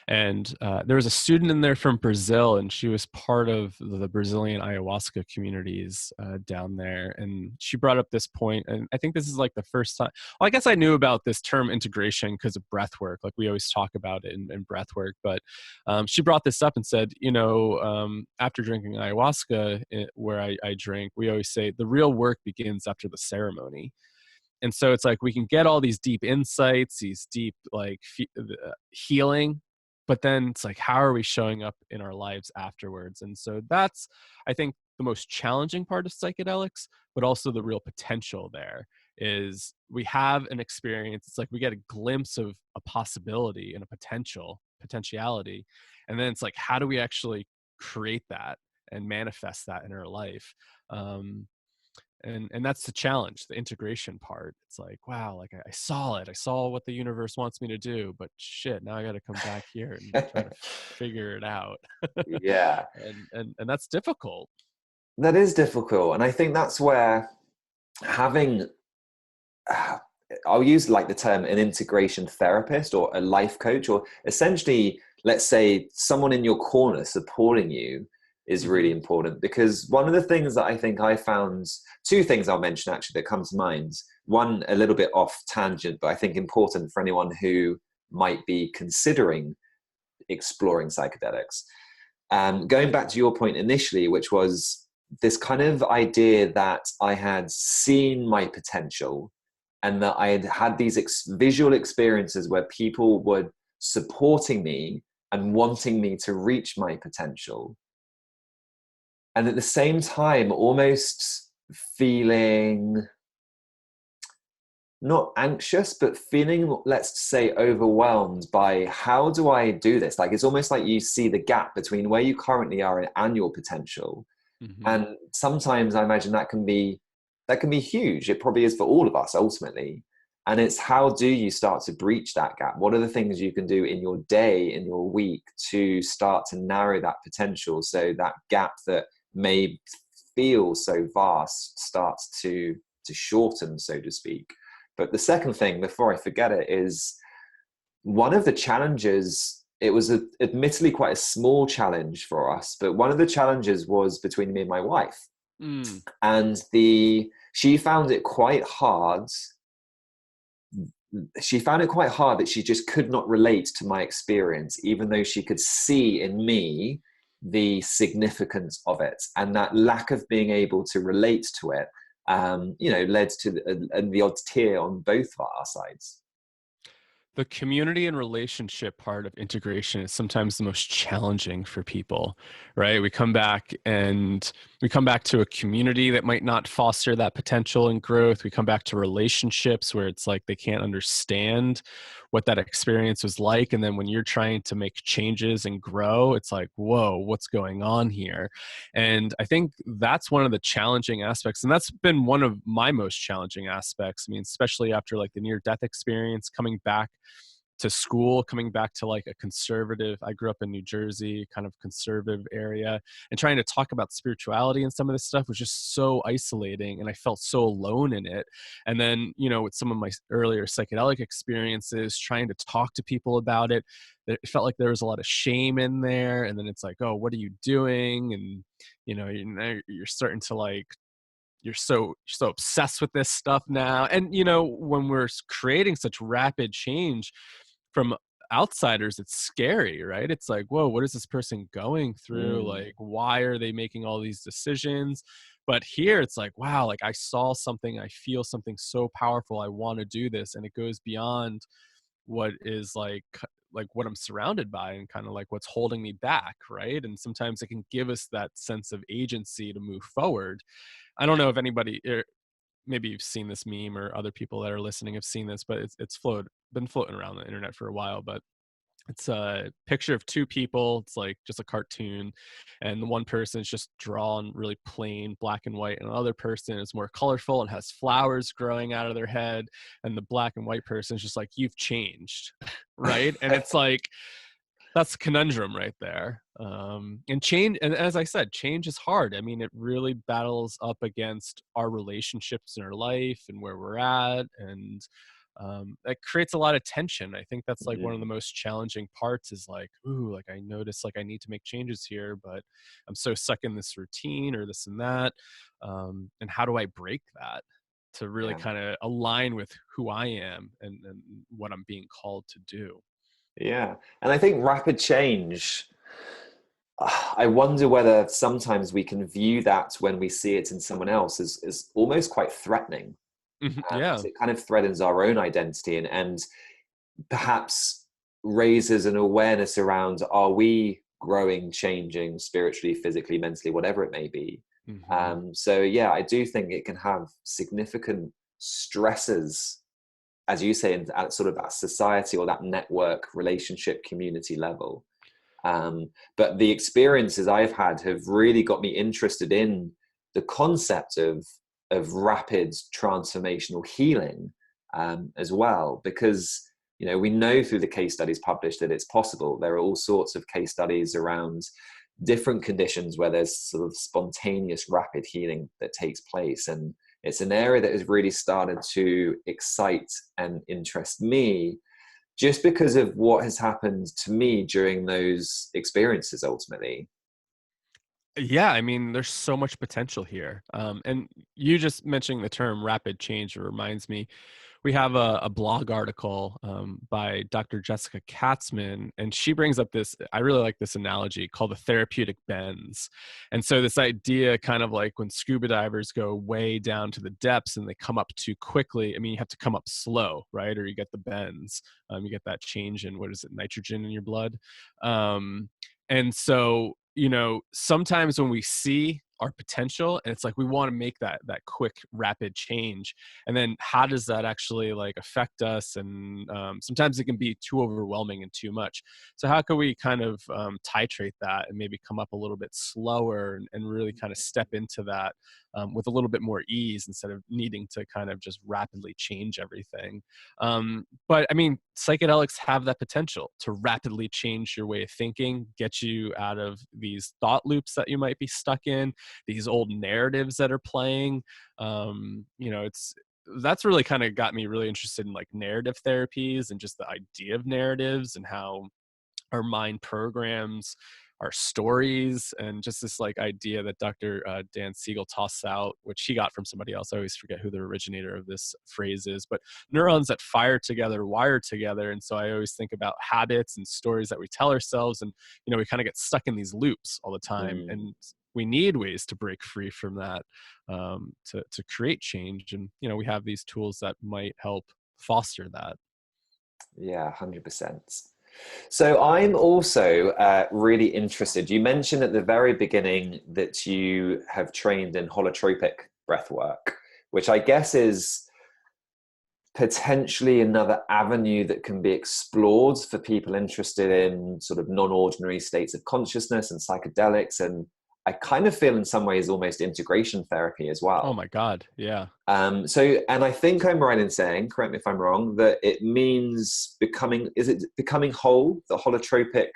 and there was a student in there from Brazil, and she was part of the Brazilian ayahuasca communities down there. And she brought up this point, and I think this is like the first time. Well, I guess I knew about this term integration because of breath work. Like we always talk about it in breath work, but she brought this up and said, after drinking ayahuasca, where I drink, we always say the real work begins after the ceremony. And so it's like we can get all these deep insights, these deep healing, but then it's like, how are we showing up in our lives afterwards? And so that's, I think, the most challenging part of psychedelics, but also the real potential there is we have an experience. It's like we get a glimpse of a possibility and a potentiality. And then it's like, how do we actually create that and manifest that in our life? And that's the challenge, the integration part. It's like, wow, like I saw it, I saw what the universe wants me to do, but shit, now I got to come back here and try to figure it out. Yeah, And that's difficult. that is difficult. And I think that's where having, I'll use like the term an integration therapist or a life coach, or essentially, let's say someone in your corner supporting you is really important. Because one of the things that I think I found, two things I'll mention actually that come to mind. One, a little bit off tangent, but I think important for anyone who might be considering exploring psychedelics. Going back to your point initially, which was this kind of idea that I had seen my potential and that I had had these visual experiences where people were supporting me and wanting me to reach my potential. And at the same time, almost feeling not anxious, but feeling, let's say, overwhelmed by how do I do this? Like, it's almost like you see the gap between where you currently are and your potential. And sometimes I imagine that can be huge. It probably is for all of us ultimately. And it's how do you start to breach that gap? What are the things you can do in your day, in your week, to start to narrow that potential so that gap that may feel so vast starts to shorten, so to speak. But the second thing, before I forget it, is one of the challenges. It was admittedly quite a small challenge for us, but one of the challenges was between me and my wife. And she found it quite hard. She found it quite hard that she just could not relate to my experience, even though she could see in me the significance of it. And that lack of being able to relate to it, led to the odd tear on both of our sides. The community and relationship part of integration is sometimes the most challenging for people, right? We come back to a community that might not foster that potential and growth. We come back to relationships where it's like they can't understand what that experience was like. And then when you're trying to make changes and grow, it's like, whoa, what's going on here? And I think that's one of the challenging aspects. And that's been one of my most challenging aspects. I mean, especially after like the near death experience, coming back to school, coming back to like a conservative, I grew up in New Jersey, kind of conservative area, and trying to talk about spirituality and some of this stuff was just so isolating, and I felt so alone in it. And then, with some of my earlier psychedelic experiences, trying to talk to people about it, it felt like there was a lot of shame in there. And then it's like, oh, what are you doing? And you're starting to like, you're so obsessed with this stuff now. And when we're creating such rapid change from outsiders, it's scary, right? It's like, whoa, what is this person going through? Like, why are they making all these decisions? But here it's like, wow, like I saw something, I feel something so powerful, I want to do this. And it goes beyond what is like what I'm surrounded by, and kind of like what's holding me back, right? And sometimes it can give us that sense of agency to move forward. I don't know if anybody, maybe you've seen this meme, or other people that are listening have seen this, but it's been floating around the internet for a while. But it's a picture of two people. It's like just a cartoon, and the one person is just drawn really plain black and white, and the other person is more colorful and has flowers growing out of their head. And the black and white person is just like, you've changed, right? And it's like, that's a conundrum right there. And change, and as I said, change is hard. I mean, it really battles up against our relationships in our life and where we're at, and that creates a lot of tension. I think that's like one of the most challenging parts, is like, ooh, like I notice like I need to make changes here, but I'm so stuck in this routine or this and that. And how do I break that to really kind of align with who I am, and what I'm being called to do? Yeah. And I think rapid change, I wonder whether sometimes we can view that when we see it in someone else as almost quite threatening. Yeah. So it kind of threatens our own identity, and perhaps raises an awareness around, are we growing, changing spiritually, physically, mentally, whatever it may be. So yeah, I do think it can have significant stresses, as you say, at sort of that society or that network relationship community level. But the experiences I've had have really got me interested in the concept of rapid transformational healing as well, because we know through the case studies published that it's possible. There are all sorts of case studies around different conditions where there's sort of spontaneous rapid healing that takes place, and it's an area that has really started to excite and interest me, just because of what has happened to me during those experiences ultimately. Yeah, I mean, there's so much potential here. And you just mentioning the term rapid change reminds me, we have a blog article by Dr. Jessica Katzman, and she brings up this, I really like this analogy called the Therapeutic Benz. And so this idea, kind of like when scuba divers go way down to the depths and they come up too quickly, I mean, you have to come up slow, right? Or you get the bends, you get that change in, what is it, nitrogen in your blood. And so, sometimes when we see our potential, and it's like we want to make that quick rapid change, and then how does that actually like affect us? And sometimes it can be too overwhelming and too much. So how can we kind of titrate that and maybe come up a little bit slower, and really kind of step into that with a little bit more ease, instead of needing to kind of just rapidly change everything? But I mean, psychedelics have that potential to rapidly change your way of thinking, get you out of these thought loops that you might be stuck in, these old narratives that are playing. That's really kind of got me really interested in like narrative therapies, and just the idea of narratives, and how our mind programs our stories, and just this like idea that Dr. Dan Siegel tosses out, which he got from somebody else. I always forget who the originator of this phrase is, but neurons that fire together wire together. And so I always think about habits and stories that we tell ourselves, and we kind of get stuck in these loops all the time, and we need ways to break free from that, to create change. And we have these tools that might help foster that. Yeah, 100%. So I'm also really interested. You mentioned at the very beginning that you have trained in holotropic breathwork, which I guess is potentially another avenue that can be explored for people interested in sort of non-ordinary states of consciousness and psychedelics. And I kind of feel in some ways almost integration therapy as Oh well. my God. Yeah. And I think I'm right in saying, correct me if I'm wrong, that it means is it becoming whole, the holotropic?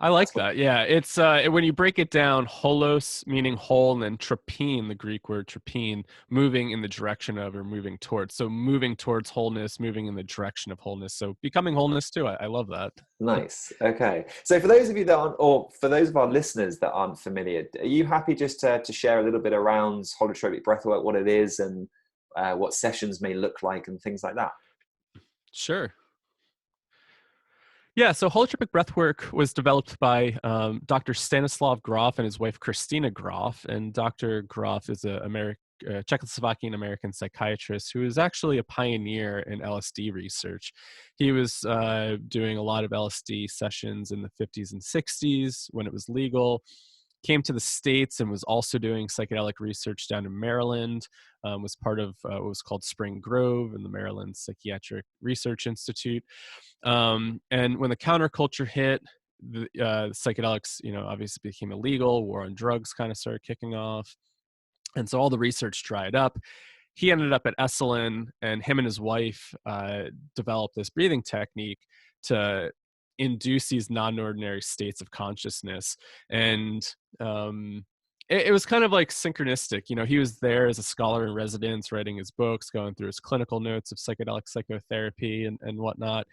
I That's like what, that. Yeah, it's when you break it down, holos meaning whole, and then tropine, the Greek word tropine, moving in the direction of or moving towards. So moving towards wholeness, moving in the direction of wholeness. So becoming wholeness too. I love that. nice. Okay. So for those of you that aren't, or for those of our listeners that aren't familiar, are you happy just to share a little bit around holotropic breathwork, what it is, and what sessions may look like, and things like that? Sure. Yeah, so holotropic breathwork was developed by Dr. Stanislav Grof and his wife Christina Grof. And Dr. Grof is a Czechoslovakian American psychiatrist who is actually a pioneer in LSD research. He was doing a lot of LSD sessions in the 50s and 60s when it was legal. Came to the States and was also doing psychedelic research down in Maryland. Was part of what was called Spring Grove and the Maryland Psychiatric Research Institute. And when the counterculture hit, the psychedelics, obviously became illegal. War on drugs kind of started kicking off, and so all the research dried up. He ended up at Esalen, and him and his wife developed this breathing technique to induce these non-ordinary states of consciousness. And it was kind of like synchronistic. He was there as a scholar in residence, writing his books, going through his clinical notes of psychedelic psychotherapy and whatnot.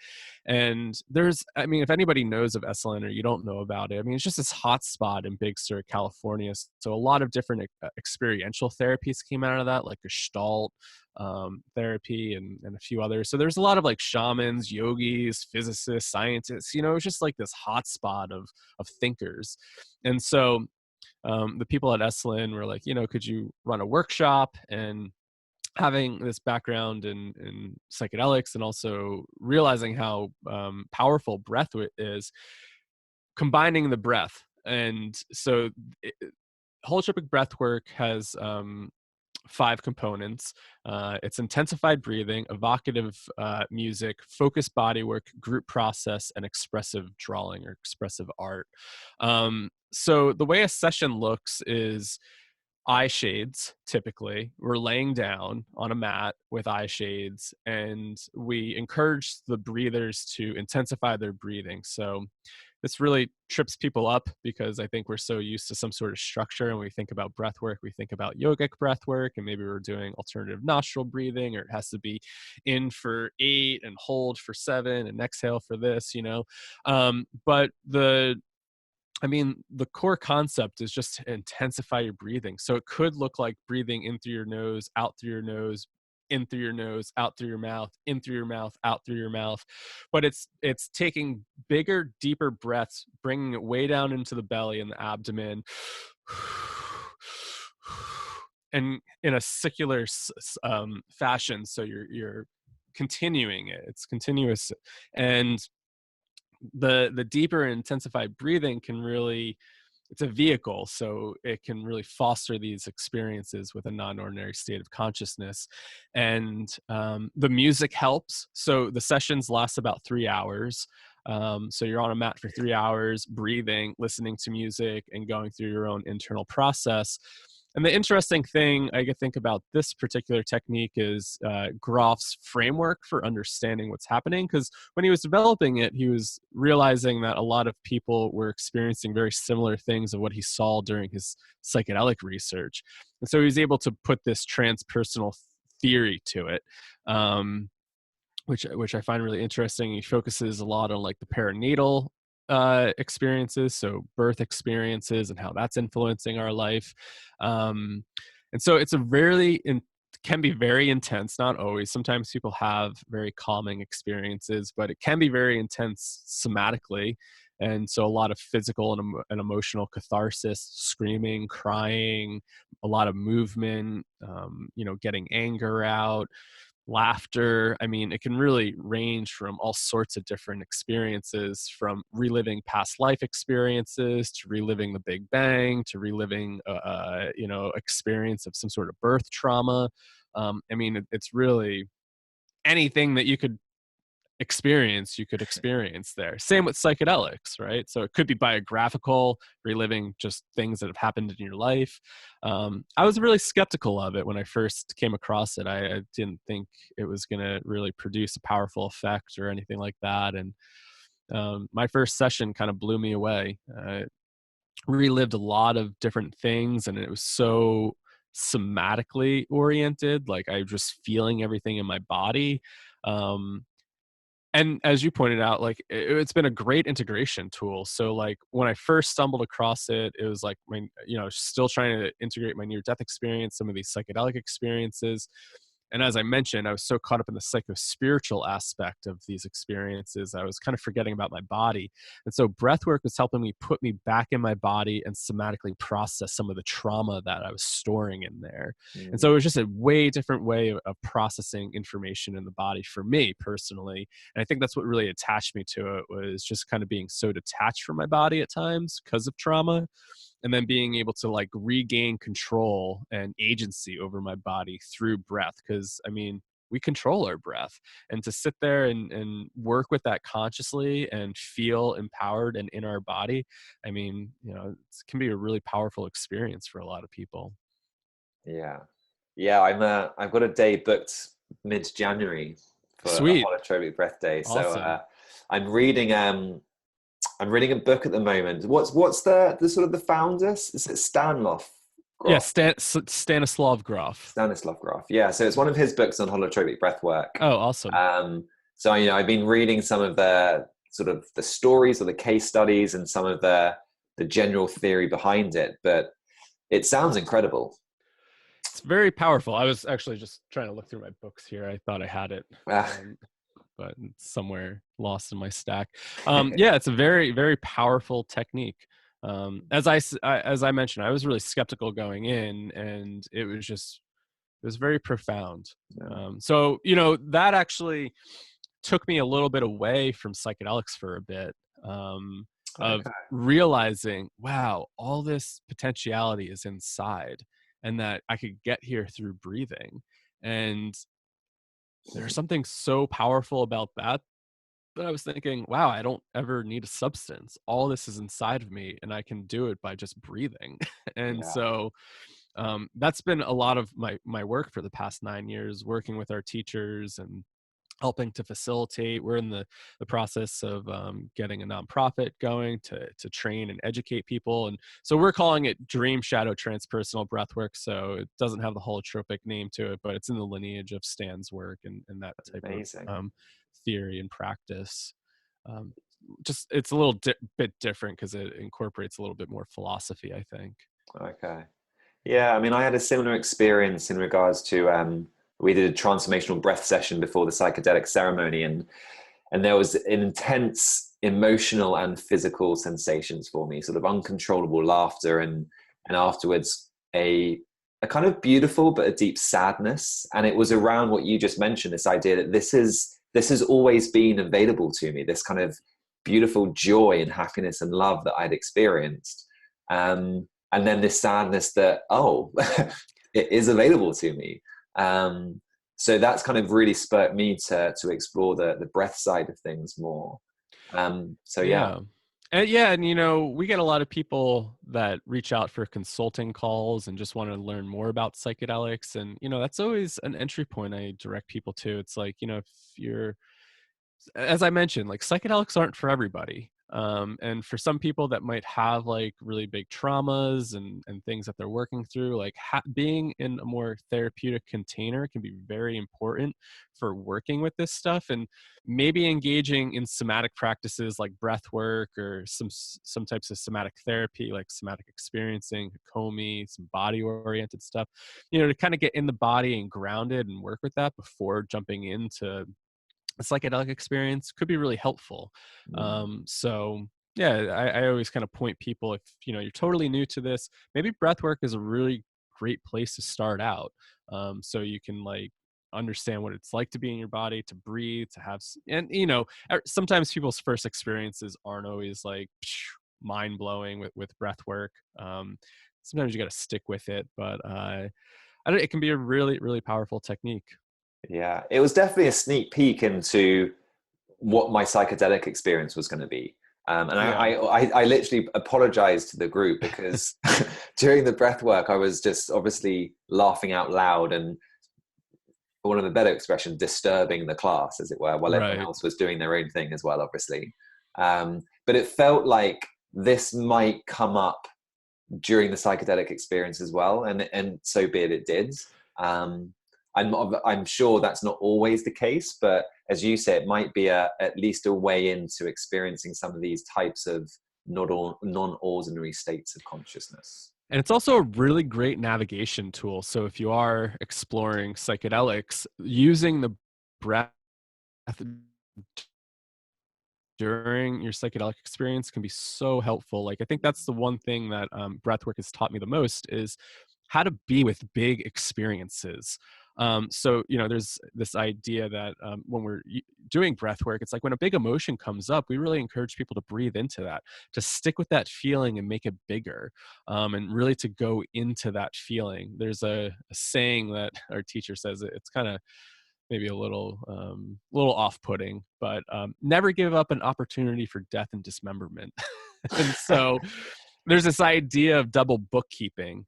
And if anybody knows of Esalen or you don't know about it, it's just this hot spot in Big Sur, California. So a lot of different experiential therapies came out of that, like Gestalt therapy and a few others. So there's a lot of like shamans, yogis, physicists, scientists. It was just like this hot spot of thinkers. And so the people at Esalen were like, could you run a workshop? And having this background in psychedelics and also realizing how powerful breath is, combining the breath. And so holotropic breath work has 5 components. It's intensified breathing, evocative music, focused body work, group process, and expressive drawing or expressive art. So the way a session looks is eye shades. Typically we're laying down on a mat with eye shades, and we encourage the breathers to intensify their breathing. So this really trips people up because I think we're so used to some sort of structure. And we think about breath work, we think about yogic breath work, and maybe we're doing alternative nostril breathing, or it has to be in for 8 and hold for 7 and exhale for this, but the core concept is just to intensify your breathing. So it could look like breathing in through your nose, out through your nose, in through your nose, out through your mouth, in through your mouth, out through your mouth. But it's taking bigger, deeper breaths, bringing it way down into the belly and the abdomen, and in a circular fashion. So you're continuing it. It's continuous. And the deeper intensified breathing it's a vehicle, so it can really foster these experiences with a non-ordinary state of consciousness. And the music helps. So the sessions last about 3 hours. So you're on a mat for 3 hours, breathing, listening to music, and going through your own internal process. And the interesting thing I could think about this particular technique is Grof's framework for understanding what's happening. Because when he was developing it, he was realizing that a lot of people were experiencing very similar things of what he saw during his psychedelic research. And so he was able to put this transpersonal theory to it, which I find really interesting. He focuses a lot on like the perinatal experiences, so birth experiences and how that's influencing our life. And so it's can be very intense, not always. Sometimes people have very calming experiences, but it can be very intense somatically. And so a lot of physical and emotional catharsis, screaming, crying, a lot of movement, getting anger out, laughter. It can really range from all sorts of different experiences, from reliving past life experiences to reliving the Big Bang to reliving experience of some sort of birth trauma. It's really anything that you could experience you could experience there. Same with psychedelics, right? So it could be biographical, reliving just things that have happened in your life. I was really skeptical of it when I first came across it. I didn't think it was going to really produce a powerful effect or anything like that. And my first session kind of blew me away. Relived a lot of different things, and it was so somatically oriented. Like I was just feeling everything in my body. Um, and as you pointed out, like it's been a great integration tool. So like when I first stumbled across it, it was like still trying to integrate my near death experience, some of these psychedelic experiences. And as I mentioned, I was so caught up in the psycho-spiritual aspect of these experiences, I was kind of forgetting about my body. And so breathwork was helping me put me back in my body and somatically process some of the trauma that I was storing in there. And so it was just a way different way of processing information in the body for me personally. And I think that's what really attached me to it, was just kind of being so detached from my body at times because of trauma, and then being able to like regain control and agency over my body through breath. Because I mean, we control our breath, and to sit there and work with that consciously and feel empowered and in our body, I mean, it can be a really powerful experience for a lot of people. Yeah, I've got a day booked mid-January for a Sweet. holotropic breath day. So Awesome. I'm reading I'm reading a book at the moment. What's the sort of the founder? Is it Stanloff Yeah, Grof? Stanislav Grof. Stanislav Grof. Yeah, so it's one of his books on holotropic breathwork. Oh, awesome. So I've been reading some of the sort of the stories or the case studies and some of the general theory behind it, but it sounds incredible. It's very powerful. I was actually just trying to look through my books here. I thought I had it. But it's somewhere lost in my stack. Yeah, it's a very, very powerful technique. As I mentioned, I was really skeptical going in, and it was very profound. So that actually took me a little bit away from psychedelics for a bit, of realizing, wow, all this potentiality is inside, and that I could get here through breathing. And there's something so powerful about that I was thinking, wow, I don't ever need a substance. All this is inside of me, and I can do it by just breathing. And Yeah. so that's been a lot of my work for the past 9 years, working with our teachers and helping to facilitate. We're in the process of getting a nonprofit going to train and educate people. And so we're calling it Dream Shadow Transpersonal Breathwork. So it doesn't have the holotropic name to it, but it's in the lineage of Stan's work and that type Amazing. of theory and practice. Just it's a little bit different because it incorporates a little bit more philosophy, I think. Okay. Yeah, I mean, I had a similar experience in regards to we did a transformational breath session before the psychedelic ceremony, and there was an intense emotional and physical sensations for me, sort of uncontrollable laughter, and afterwards a kind of beautiful but a deep sadness. And it was around what you just mentioned, this idea that this has always been available to me, this kind of beautiful joy and happiness and love that I'd experienced. And then this sadness that, oh, it is available to me. So that's kind of really spurred me to explore the breath side of things more. So yeah. And we get a lot of people that reach out for consulting calls and just want to learn more about psychedelics. And, that's always an entry point I direct people to. It's like, if you're, as I mentioned, like psychedelics aren't for everybody. And for some people that might have like really big traumas and things that they're working through, like being in a more therapeutic container can be very important for working with this stuff, and maybe engaging in somatic practices like breath work or some types of somatic therapy like somatic experiencing, Hakomi, some body oriented stuff, to kind of get in the body and grounded and work with that before jumping into a psychedelic experience could be really helpful. So yeah, I always kind of point people, if you're totally new to this, maybe breath work is a really great place to start out. So you can like understand what it's like to be in your body, to breathe, to have, and sometimes people's first experiences aren't always like mind blowing with breath work. Sometimes you got to stick with it, but it can be a really, really powerful technique. Yeah, it was definitely a sneak peek into what my psychedelic experience was going to be. And Yeah. I literally apologized to the group because during the breath work, I was just obviously laughing out loud and, for one of the better expressions, disturbing the class, as it were, while everyone Right. else was doing their own thing as well, obviously. But it felt like this might come up during the psychedelic experience as well, and so be it, it did. I'm sure that's not always the case, but as you say, it might be at least a way into experiencing some of these types of non-ordinary states of consciousness. And it's also a really great navigation tool. So if you are exploring psychedelics, using the breath during your psychedelic experience can be so helpful. Like, I think that's the one thing that breathwork has taught me the most is how to be with big experiences. So, there's this idea that when we're doing breath work, it's like when a big emotion comes up, we really encourage people to breathe into that, to stick with that feeling and make it bigger, and really to go into that feeling. There's a saying that our teacher says, it's kind of maybe a little off-putting, but never give up an opportunity for death and dismemberment. And so there's this idea of double bookkeeping.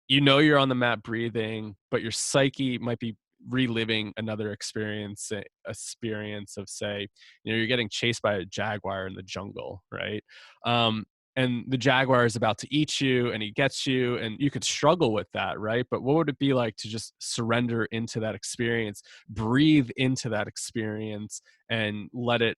You're on the mat breathing, but your psyche might be reliving another experience of, say, you're getting chased by a jaguar in the jungle, right? And the jaguar is about to eat you and he gets you, and you could struggle with that, right? But what would it be like to just surrender into that experience, breathe into that experience, and let it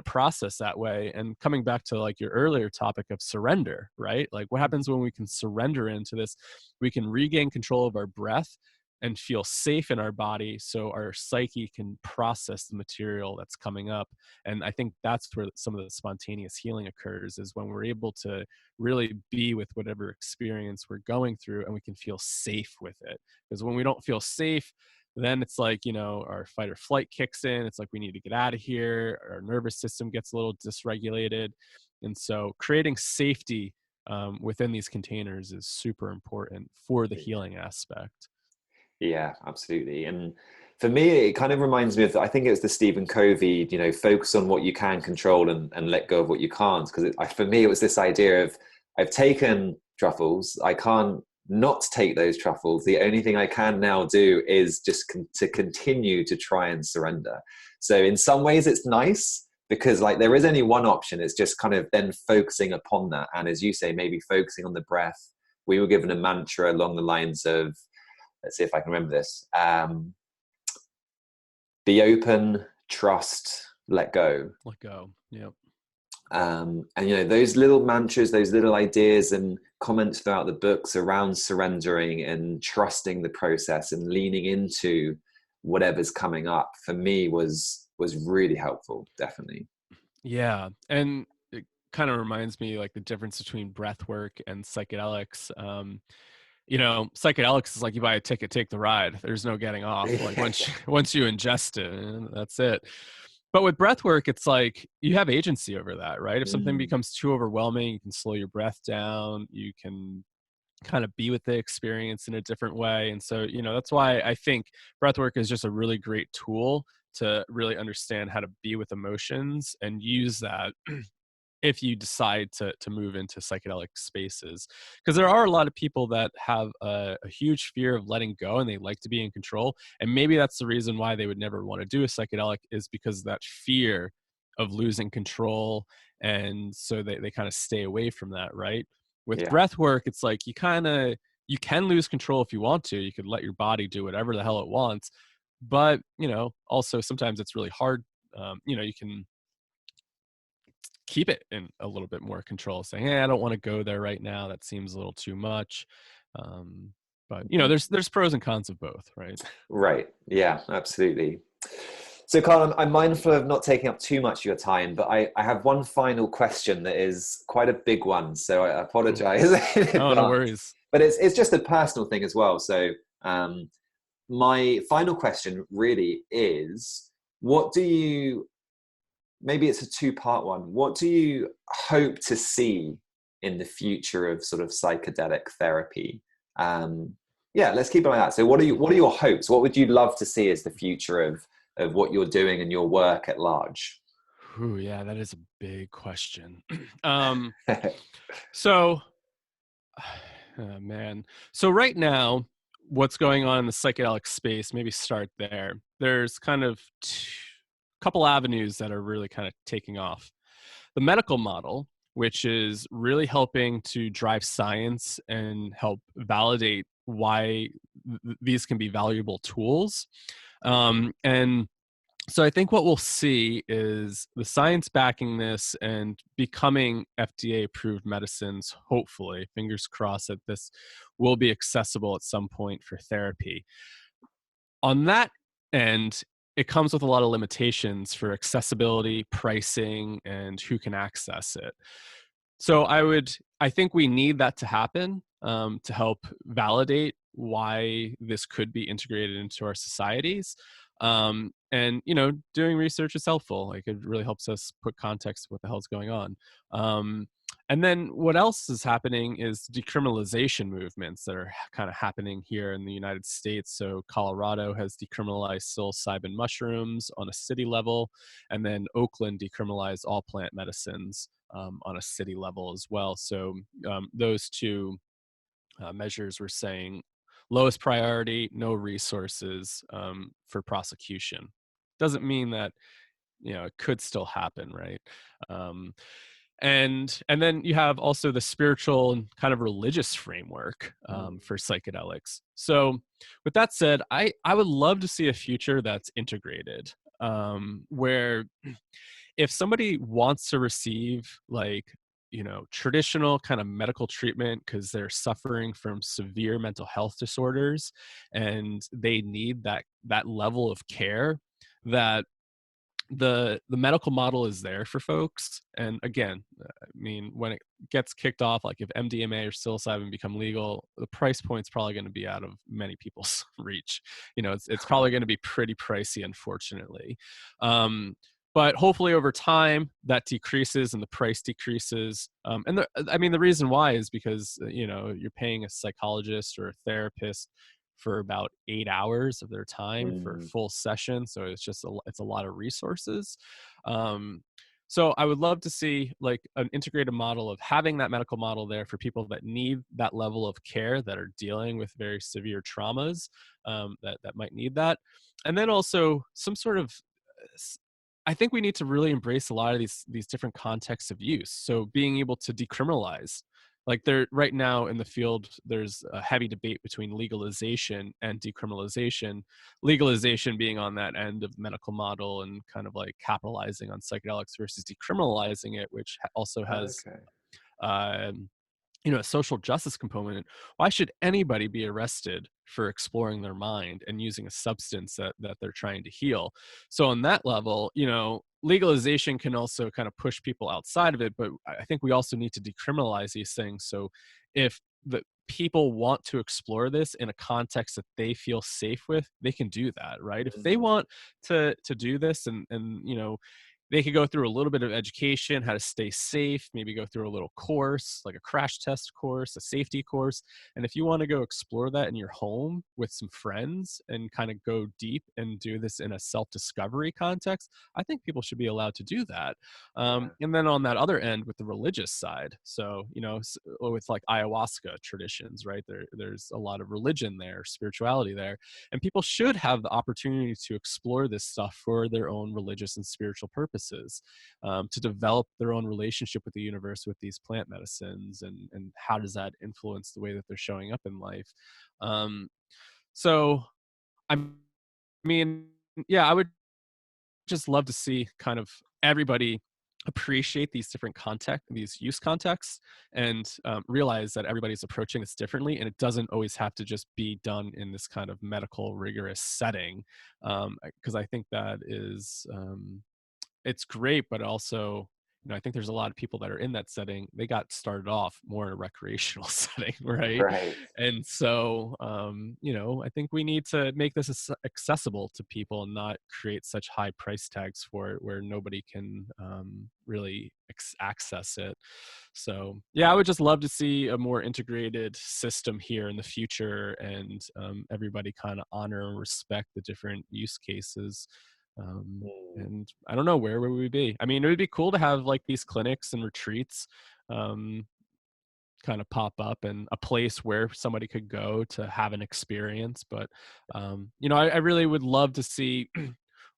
process that way? And coming back to like your earlier topic of surrender, right? Like, what happens when we can surrender into this? We can regain control of our breath and feel safe in our body, so our psyche can process the material that's coming up. And I think that's where some of the spontaneous healing occurs, is when we're able to really be with whatever experience we're going through and we can feel safe with it. Because when we don't feel safe, then it's like, our fight or flight kicks in. It's like we need to get out of here. Our nervous system gets a little dysregulated. And so creating safety within these containers is super important for the healing aspect. Yeah, absolutely. And for me, it kind of reminds me of, I think it was the Stephen Covey, focus on what you can control and let go of what you can't. Because for me, it was this idea of, I've taken truffles, I can't not take those truffles. The only thing I can now do is just to continue to try and surrender. So in some ways it's nice, because like there is only one option. It's just kind of then focusing upon that. And as you say, maybe focusing on the breath. We were given a mantra along the lines of, let's see if I can remember this. Be open, trust, let go. Let go. Yep. And those little mantras, those little ideas and comments throughout the books around surrendering and trusting the process and leaning into whatever's coming up, for me was really helpful, definitely. Yeah. And it kind of reminds me like the difference between breath work and psychedelics. Psychedelics is like you buy a ticket, take the ride. There's no getting off. Like once you ingest it, that's it. But with breath work, it's like you have agency over that, right? If something becomes too overwhelming, you can slow your breath down. You can kind of be with the experience in a different way. And so, that's why I think breath work is just a really great tool to really understand how to be with emotions and use that if you decide to move into psychedelic spaces. Because there are a lot of people that have a huge fear of letting go and they like to be in control. And maybe that's the reason why they would never want to do a psychedelic, is because of that fear of losing control. And so they kind of stay away from that, right? With breath work, it's like you can lose control if you want to. You could let your body do whatever the hell it wants. But, also sometimes it's really hard. You can keep it in a little bit more control, saying, hey, I don't want to go there right now. That seems a little too much. But there's pros and cons of both, right? Right. Yeah, absolutely. So Carl, I'm mindful of not taking up too much of your time, but I have one final question that is quite a big one. So I apologize. Oh, no worries. But it's just a personal thing as well. So my final question really is, maybe it's a two-part one. What do you hope to see in the future of sort of psychedelic therapy? Let's keep it like that. So what are your hopes? What would you love to see as the future of what you're doing and your work at large? Ooh, yeah, that is a big question. um, so, man. So right now, what's going on in the psychedelic space? Maybe start there. There's kind of couple avenues that are really kind of taking off. The medical model, which is really helping to drive science and help validate why these can be valuable tools. And so I think what we'll see is the science backing this and becoming FDA approved medicines, hopefully, fingers crossed that this will be accessible at some point for therapy. On that end, it comes with a lot of limitations for accessibility, pricing, and who can access it. So I think we need that to happen to help validate why this could be integrated into our societies. And doing research is helpful. Like, it really helps us put context to what the hell's going on. And then what else is happening is decriminalization movements that are kind of happening here in the United States. So Colorado has decriminalized psilocybin mushrooms on a city level, and then Oakland decriminalized all plant medicines on a city level as well. So those two measures were saying lowest priority, no resources for prosecution. Doesn't mean that it could still happen, right? Um, and then you have also the spiritual and kind of religious framework for psychedelics. So with that said, I would love to see a future that's integrated, where if somebody wants to receive like traditional kind of medical treatment because they're suffering from severe mental health disorders and they need that level of care, that the medical model is there for folks. And again, I mean, when it gets kicked off, like if MDMA or psilocybin become legal, the price point's probably going to be out of many people's reach. It's probably going to be pretty pricey, unfortunately. But hopefully over time that decreases and the price decreases. The reason why is because you're paying a psychologist or a therapist for about 8 hours of their time for a Mm. full session. So it's a lot of resources. So I would love to see like an integrated model of having that medical model there for people that need that level of care, that are dealing with very severe traumas, that might need that. And then also some sort of I think we need to really embrace a lot of these different contexts of use. So being able to decriminalize, like there right now in the field, there's a heavy debate between legalization and decriminalization. Legalization being on that end of the medical model and kind of like capitalizing on psychedelics versus decriminalizing it, which also has Okay. um, a social justice component. Why should anybody be arrested for exploring their mind and using a substance that they're trying to heal? So on that level, legalization can also kind of push people outside of it, but I think we also need to decriminalize these things. So if the people want to explore this in a context that they feel safe with, they can do that, right? If they Mm. want to do this and they could go through a little bit of education, how to stay safe, maybe go through a little course, like a crash test course, a safety course. And if you want to go explore that in your home with some friends and kind of go deep and do this in a self-discovery context, I think people should be allowed to do that. Yeah. And then on that other end with the religious side, so, with like ayahuasca traditions, right? There's a lot of religion there, spirituality there, and people should have the opportunity to explore this stuff for their own religious and spiritual purposes, to develop their own relationship with the universe with these plant medicines, and how does that influence the way that they're showing up in life. So I mean, yeah, I would just love to see kind of everybody appreciate these different these use contexts, and realize that everybody's approaching this differently, and it doesn't always have to just be done in this kind of medical rigorous setting, because I think that is it's great, but also, I think there's a lot of people that are in that setting. They got started off more in a recreational setting, right? Right. And so, I think we need to make this accessible to people and not create such high price tags for it where nobody can really access it. So, yeah, I would just love to see a more integrated system here in the future, and everybody kind of honor and respect the different use cases. Mm. And I don't know, where would we be? I mean, it would be cool to have like these clinics and retreats um, kind of pop up, and a place where somebody could go to have an experience. But I really would love to see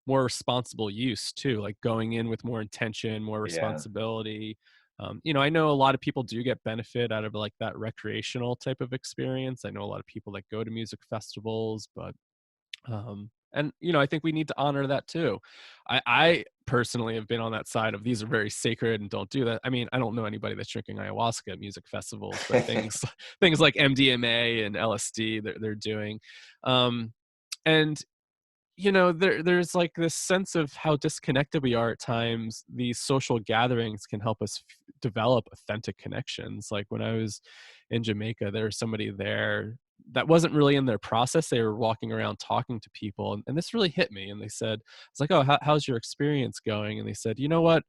more responsible use too, like going in with more intention, more Yeah. responsibility. I know a lot of people do get benefit out of like that recreational type of experience. I know a lot of people that go to music festivals, but and I think we need to honor that too. I personally have been on that side of, these are very sacred and don't do that. I mean, I don't know anybody that's drinking ayahuasca at music festivals, but things things like MDMA and LSD that they're doing. And there's like this sense of how disconnected we are at times. These social gatherings can help us develop authentic connections. Like when I was in Jamaica, there was somebody there that wasn't really in their process. They were walking around talking to people, and this really hit me. And they said, "It's like, oh, how's your experience going?" And they said, "You know what?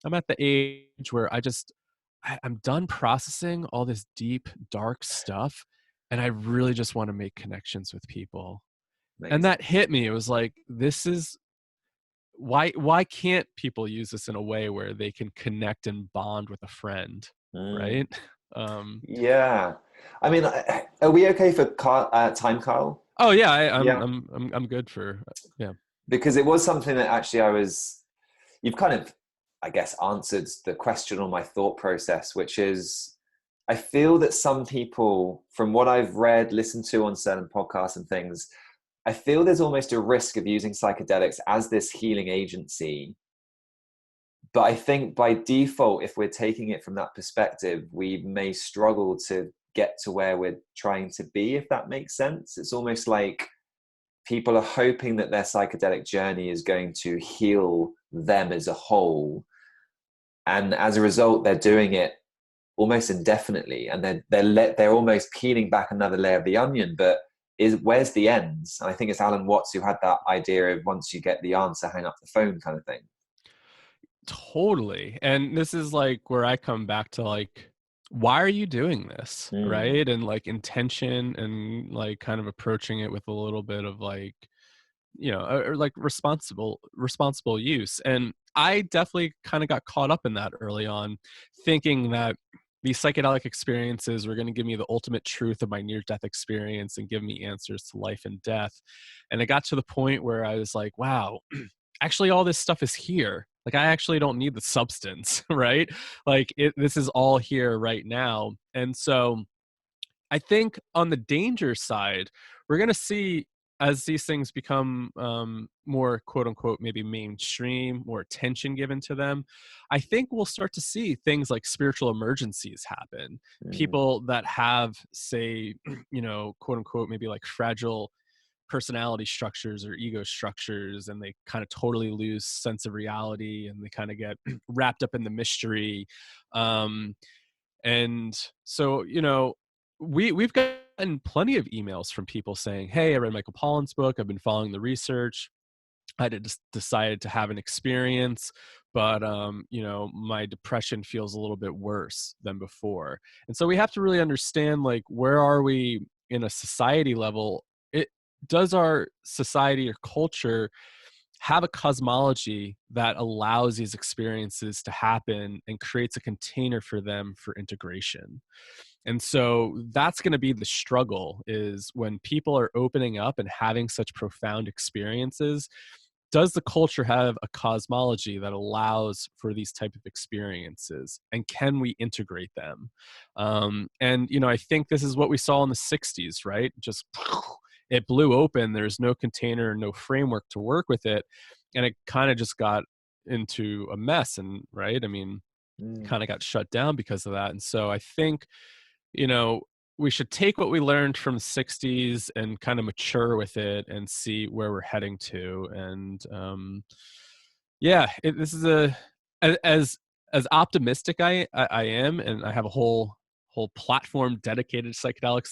I'm at the age where I'm done processing all this deep, dark stuff, and I really just want to make connections with people." And Amazing. that hit me. It was like, this is why can't people use this in a way where they can connect and bond with a friend, Mm. right? Um, Yeah. I mean, are we okay for time, Carl? oh yeah, Yeah. I'm good for yeah. Because it was something that actually you've kind of, I guess, answered the question on my thought process, which is, I feel that some people, from what I've read, listened to on certain podcasts and things, I feel there's almost a risk of using psychedelics as this healing agency. But I think by default, if we're taking it from that perspective, we may struggle to get to where we're trying to be, if that makes sense. It's almost like people are hoping that their psychedelic journey is going to heal them as a whole. And as a result, they're doing it almost indefinitely, and they're almost peeling back another layer of the onion. But where's the end? And I think it's Alan Watts who had that idea of, once you get the answer, hang up the phone, kind of thing. Totally. And this is like where I come back to like, why are you doing this? Mm, Right. And like intention, and like kind of approaching it with a little bit of like, or like responsible use. And I definitely kind of got caught up in that early on, thinking that these psychedelic experiences were going to give me the ultimate truth of my near death experience and give me answers to life and death. And it got to the point where I was like, wow, actually all this stuff is here. Like I actually don't need the substance, right? Like this is all here right now. And so I think on the danger side, we're going to see, as these things become more quote unquote maybe mainstream, more attention given to them, I think we'll start to see things like spiritual emergencies happen. mm, People that have, say, quote unquote maybe like fragile personality structures or ego structures, and they kind of totally lose sense of reality, and they kind of get wrapped up in the mystery. um, and so, we've gotten plenty of emails from people saying, "Hey, I read Michael Pollan's book. I've been following the research. I just decided to have an experience, but my depression feels a little bit worse than before." And so we have to really understand, like, where are we in a society level? It does our society or culture have a cosmology that allows these experiences to happen and creates a container for them for integration. And so that's going to be the struggle, is when people are opening up and having such profound experiences, does the culture have a cosmology that allows for these type of experiences, and can we integrate them? And I think this is what we saw in the 60s, right? Just it blew open. There's no container, no framework to work with it, and it kind of just got into a mess. And right, I mean, mm. kind of got shut down because of that. And so I think, you know, we should take what we learned from the 60s and kind of mature with it and see where we're heading to. And yeah, this is as as optimistic I am, and I have a whole platform dedicated to psychedelics.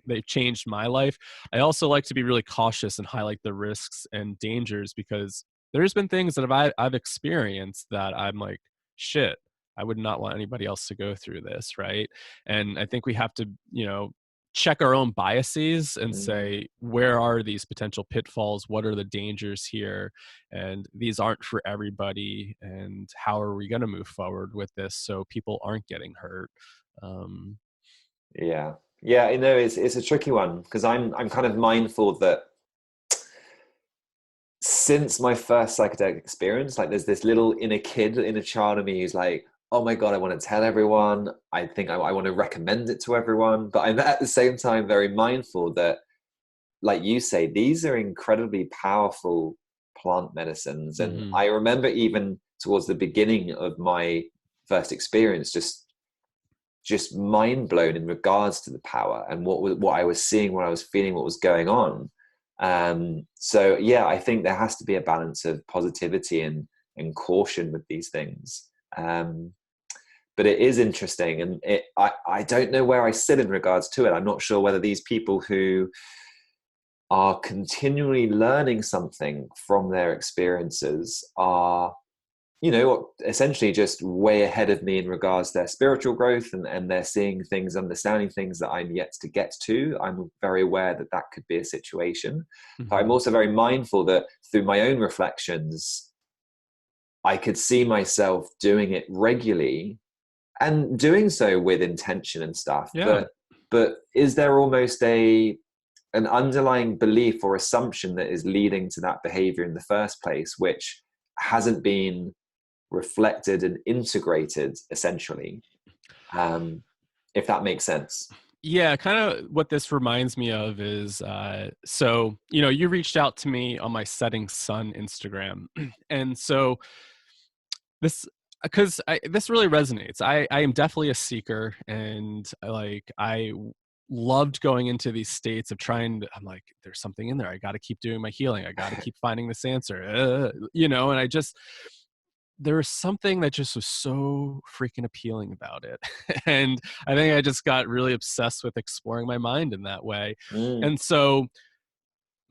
They've changed my life. I also like to be really cautious and highlight the risks and dangers, because there's been things that I've experienced that I'm like, shit, I would not want anybody else to go through this, right? And I think we have to, check our own biases and Mm. say, where are these potential pitfalls? What are the dangers here? And these aren't for everybody. And how are we going to move forward with this so people aren't getting hurt? Um, Yeah. Yeah, it's a tricky one, because I'm kind of mindful that since my first psychedelic experience, like there's this little inner child of me who's like, oh my God, I want to tell everyone. I think I want to recommend it to everyone. But I'm at the same time very mindful that, like you say, these are incredibly powerful plant medicines. And mhm. I remember even towards the beginning of my first experience, just mind blown in regards to the power and what I was seeing, what I was feeling, what was going on. So yeah, I think there has to be a balance of positivity and caution with these things. But it is interesting, and I don't know where I sit in regards to it. I'm not sure whether these people who are continually learning something from their experiences are, essentially just way ahead of me in regards to their spiritual growth, and they're seeing things, understanding things that I'm yet to get to. I'm very aware that that could be a situation. But I'm Mhm. also very mindful that through my own reflections, I could see myself doing it regularly and doing so with intention and stuff. Yeah. But is there almost an underlying belief or assumption that is leading to that behavior in the first place, which hasn't been reflected and integrated, essentially, if that makes sense? Yeah, kind of what this reminds me of is so, you reached out to me on my Setting Sun Instagram. And so this, because this really resonates. I am definitely a seeker, and loved going into these states of trying to, I'm like, there's something in there. I got to keep doing my healing. I got to keep finding this answer, and I just, there was something that just was so freaking appealing about it. And I think I just got really obsessed with exploring my mind in that way. Mm. And so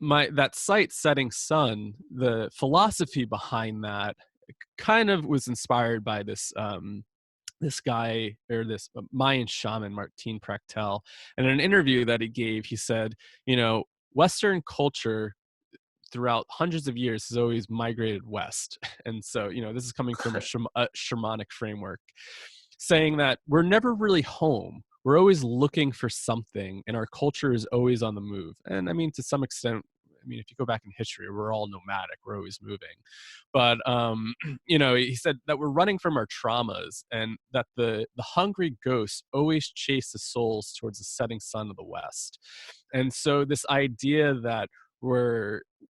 that site, Setting Sun, the philosophy behind that kind of was inspired by this guy, or this Mayan shaman, Martin Prechtel. And in an interview that he gave, he said, Western culture throughout hundreds of years has always migrated west. And so, this is coming from a shamanic framework, saying that we're never really home. We're always looking for something, and our culture is always on the move. And I mean, to some extent, if you go back in history, we're all nomadic. We're always moving. But he said that we're running from our traumas, and that the hungry ghosts always chase the souls towards the setting sun of the west. And so this idea that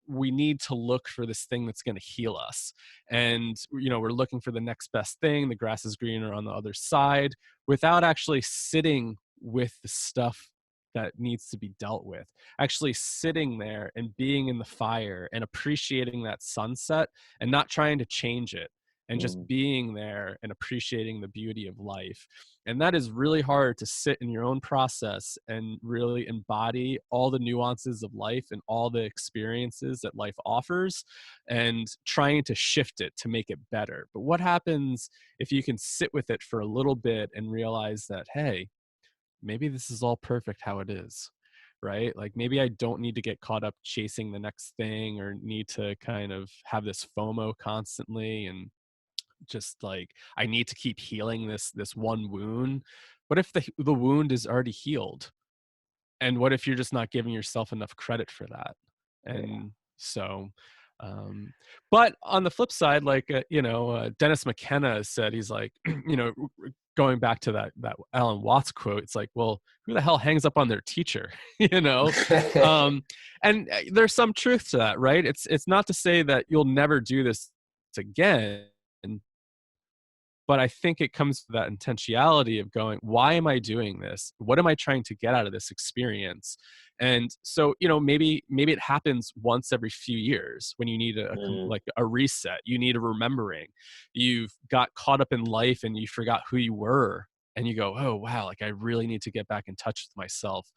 we need to look for this thing that's going to heal us, and we're looking for the next best thing, the grass is greener on the other side, without actually sitting with the stuff that needs to be dealt with, actually sitting there and being in the fire and appreciating that sunset and not trying to change it, and just Mm. being there and appreciating the beauty of life. And that is really hard to sit in your own process and really embody all the nuances of life and all the experiences that life offers, and trying to shift it to make it better. But what happens if you can sit with it for a little bit and realize that, hey, maybe this is all perfect how it is, right? Like, maybe I don't need to get caught up chasing the next thing, or need to kind of have this FOMO constantly, and just like, I need to keep healing this one wound. What if the wound is already healed? And what if you're just not giving yourself enough credit for that? Yeah. And so, um but on the flip side, like, Dennis McKenna said, he's like, going back to that Alan Watts quote, it's like, well, who the hell hangs up on their teacher? you know um and there's some truth to that, right? It's not to say that you'll never do this again, but I think it comes to that intentionality of going, why am I doing this? What am I trying to get out of this experience? And so, maybe it happens once every few years, when you need Mm. like a reset, you need a remembering. You've got caught up in life and you forgot who you were. and you go, oh wow, like I really need to get back in touch with myself.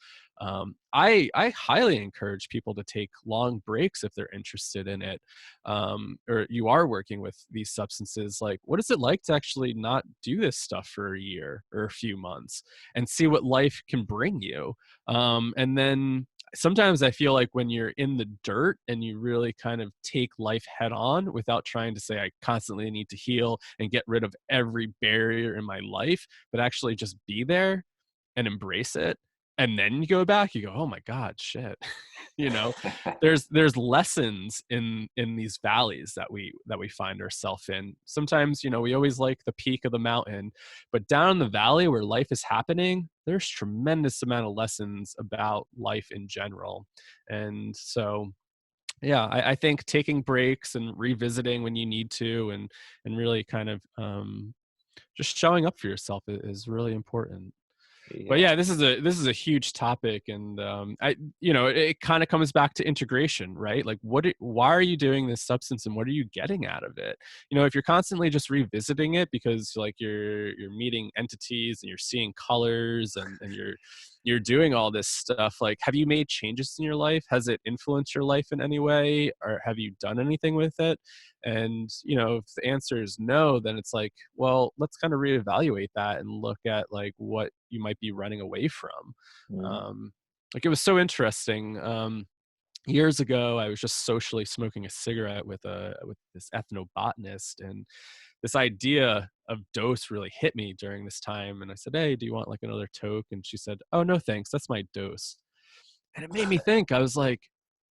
I highly encourage people to take long breaks if they're interested in it, or you are working with these substances. Like, what is it like to actually not do this stuff for a year or a few months and see what life can bring you? And then sometimes I feel like when you're in the dirt and you really kind of take life head on without trying to say, I constantly need to heal and get rid of every barrier in my life, but actually just be there and embrace it. And then you go back, you go, oh my God, shit. You know, there's lessons in these valleys that we find ourselves in. Sometimes, you know, we always like the peak of the mountain, but down in the valley where life is happening, there's tremendous amount of lessons about life in general. And so yeah, I think taking breaks and revisiting when you need to, and really kind of just showing up for yourself is really important. But Yeah. yeah, this is a huge topic, and I, you know, it kind of comes back to integration, right? Like, why are you doing this substance, and what are you getting out of it? You know, if you're constantly just revisiting it because like you're meeting entities and you're seeing colors, and you're doing all this stuff, like, have you made changes in your life? Has it influenced your life in any way, or have you done anything with it? And, you know, if the answer is no, then it's like, well, let's kind of reevaluate that and look at like what you might be running away from. Mm. Like, it was so interesting. Years ago, I was just socially smoking a cigarette with this ethnobotanist, and this idea of dose really hit me during this time. And I said, hey, do you want like another toke? And she said, oh, no, thanks. That's my dose. And it made me think. I was like,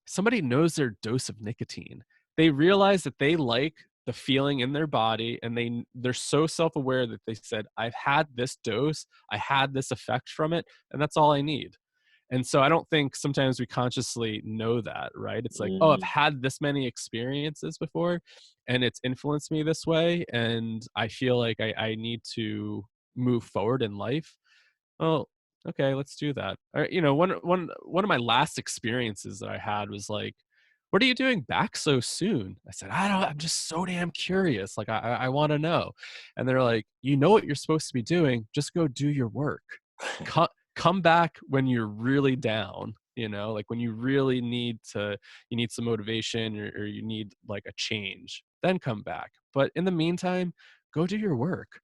somebody knows their dose of nicotine. They realize that they like the feeling in their body, and they're so self-aware that they said, I've had this dose, I had this effect from it, and that's all I need. And so I don't think sometimes we consciously know that, right? It's like, oh, I've Mm. had this many experiences before and it's influenced me this way, and I feel like I need to move forward in life. Oh, okay, let's do that. Or, you know, one of my last experiences that I had was like, what are you doing back so soon? I said, I don't, I'm just so damn curious. Like, I want to know. And they're like, you know what you're supposed to be doing? Just go do your work. Come, come back when you're really down, you know, like when you really you need some motivation, or you need like a change, then come back. But in the meantime, go do your work.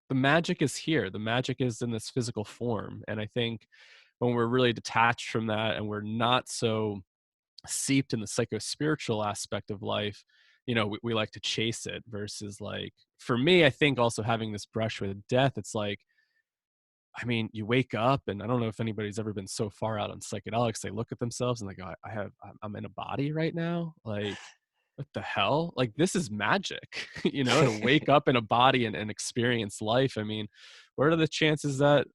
The magic is here. The magic is in this physical form. And I think when we're really detached from that and we're not so seeped in the psycho-spiritual aspect of life, you know, we like to chase it versus, like, for me, I think also having this brush with death, it's like, I mean, you wake up, and I don't know if anybody's ever been so far out on psychedelics, they look at themselves and they go, I'm in a body right now. Like, what the hell? Like, this is magic, you know, to wake up in a body and experience life. I mean, what are the chances that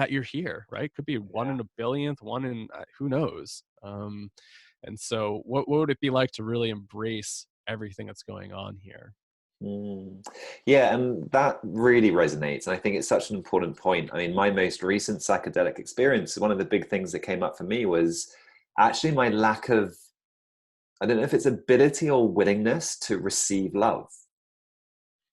you're here, right? Could be one Yeah. in a billionth, one in who knows? And so what would it be like to really embrace everything that's going on here? Mm. Yeah, and that really resonates. And I think it's such an important point. I mean, my most recent psychedelic experience, one of the big things that came up for me was actually my lack of, I don't know if it's ability or willingness to receive love.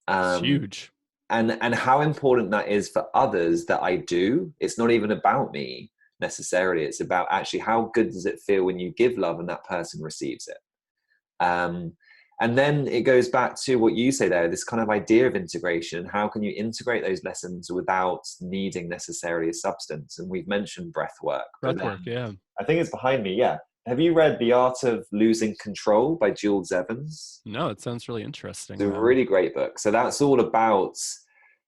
It's Um, huge. and how important that is for others that I do. It's not even about me necessarily. It's about actually how good does it feel when you give love and that person receives it. Um, and then it goes back to what you say there, this kind of idea of integration. How can you integrate those lessons without needing necessarily a substance? And we've mentioned breath work, but Breath work, yeah. I think it's behind me. Yeah. Have you read The Art of Losing Control by Jules Evans? No, it sounds really It's interesting a then. really great book. So that's all about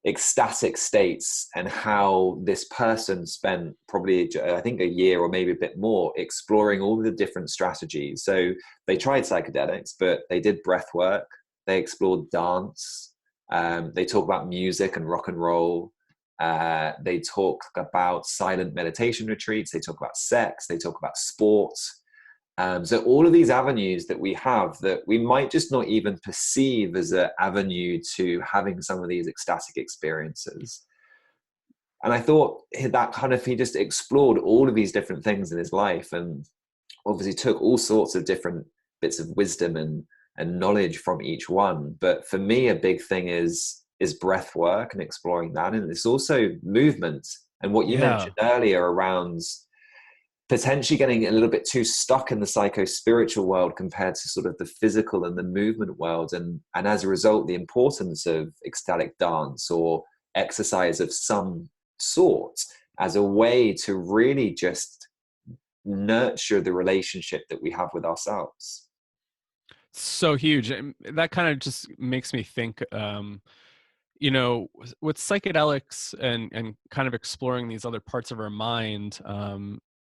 ecstatic states and how this person spent probably, I think, a year or maybe a bit more exploring all the different strategies. So they tried psychedelics, but they did breath work. They explored dance. They talk about music and rock and roll. They talk about silent meditation retreats. They talk about sex. They talk about sports. So all of these avenues that we have that we might just not even perceive as an avenue to having some of these ecstatic experiences. And I thought that kind of, he just explored all of these different things in his life, and obviously took all sorts of different bits of wisdom and knowledge from each one. But for me, a big thing is is breath work and exploring that. And it's also movement. And what you Yeah. mentioned earlier around potentially getting a little bit too stuck in the psycho-spiritual world compared to sort of the physical and the movement world. And as a result, the importance of ecstatic dance or exercise of some sort as a way to really just nurture the relationship that we have with ourselves. So huge. And that kind of just makes me think, with psychedelics and kind of exploring these other parts of our mind,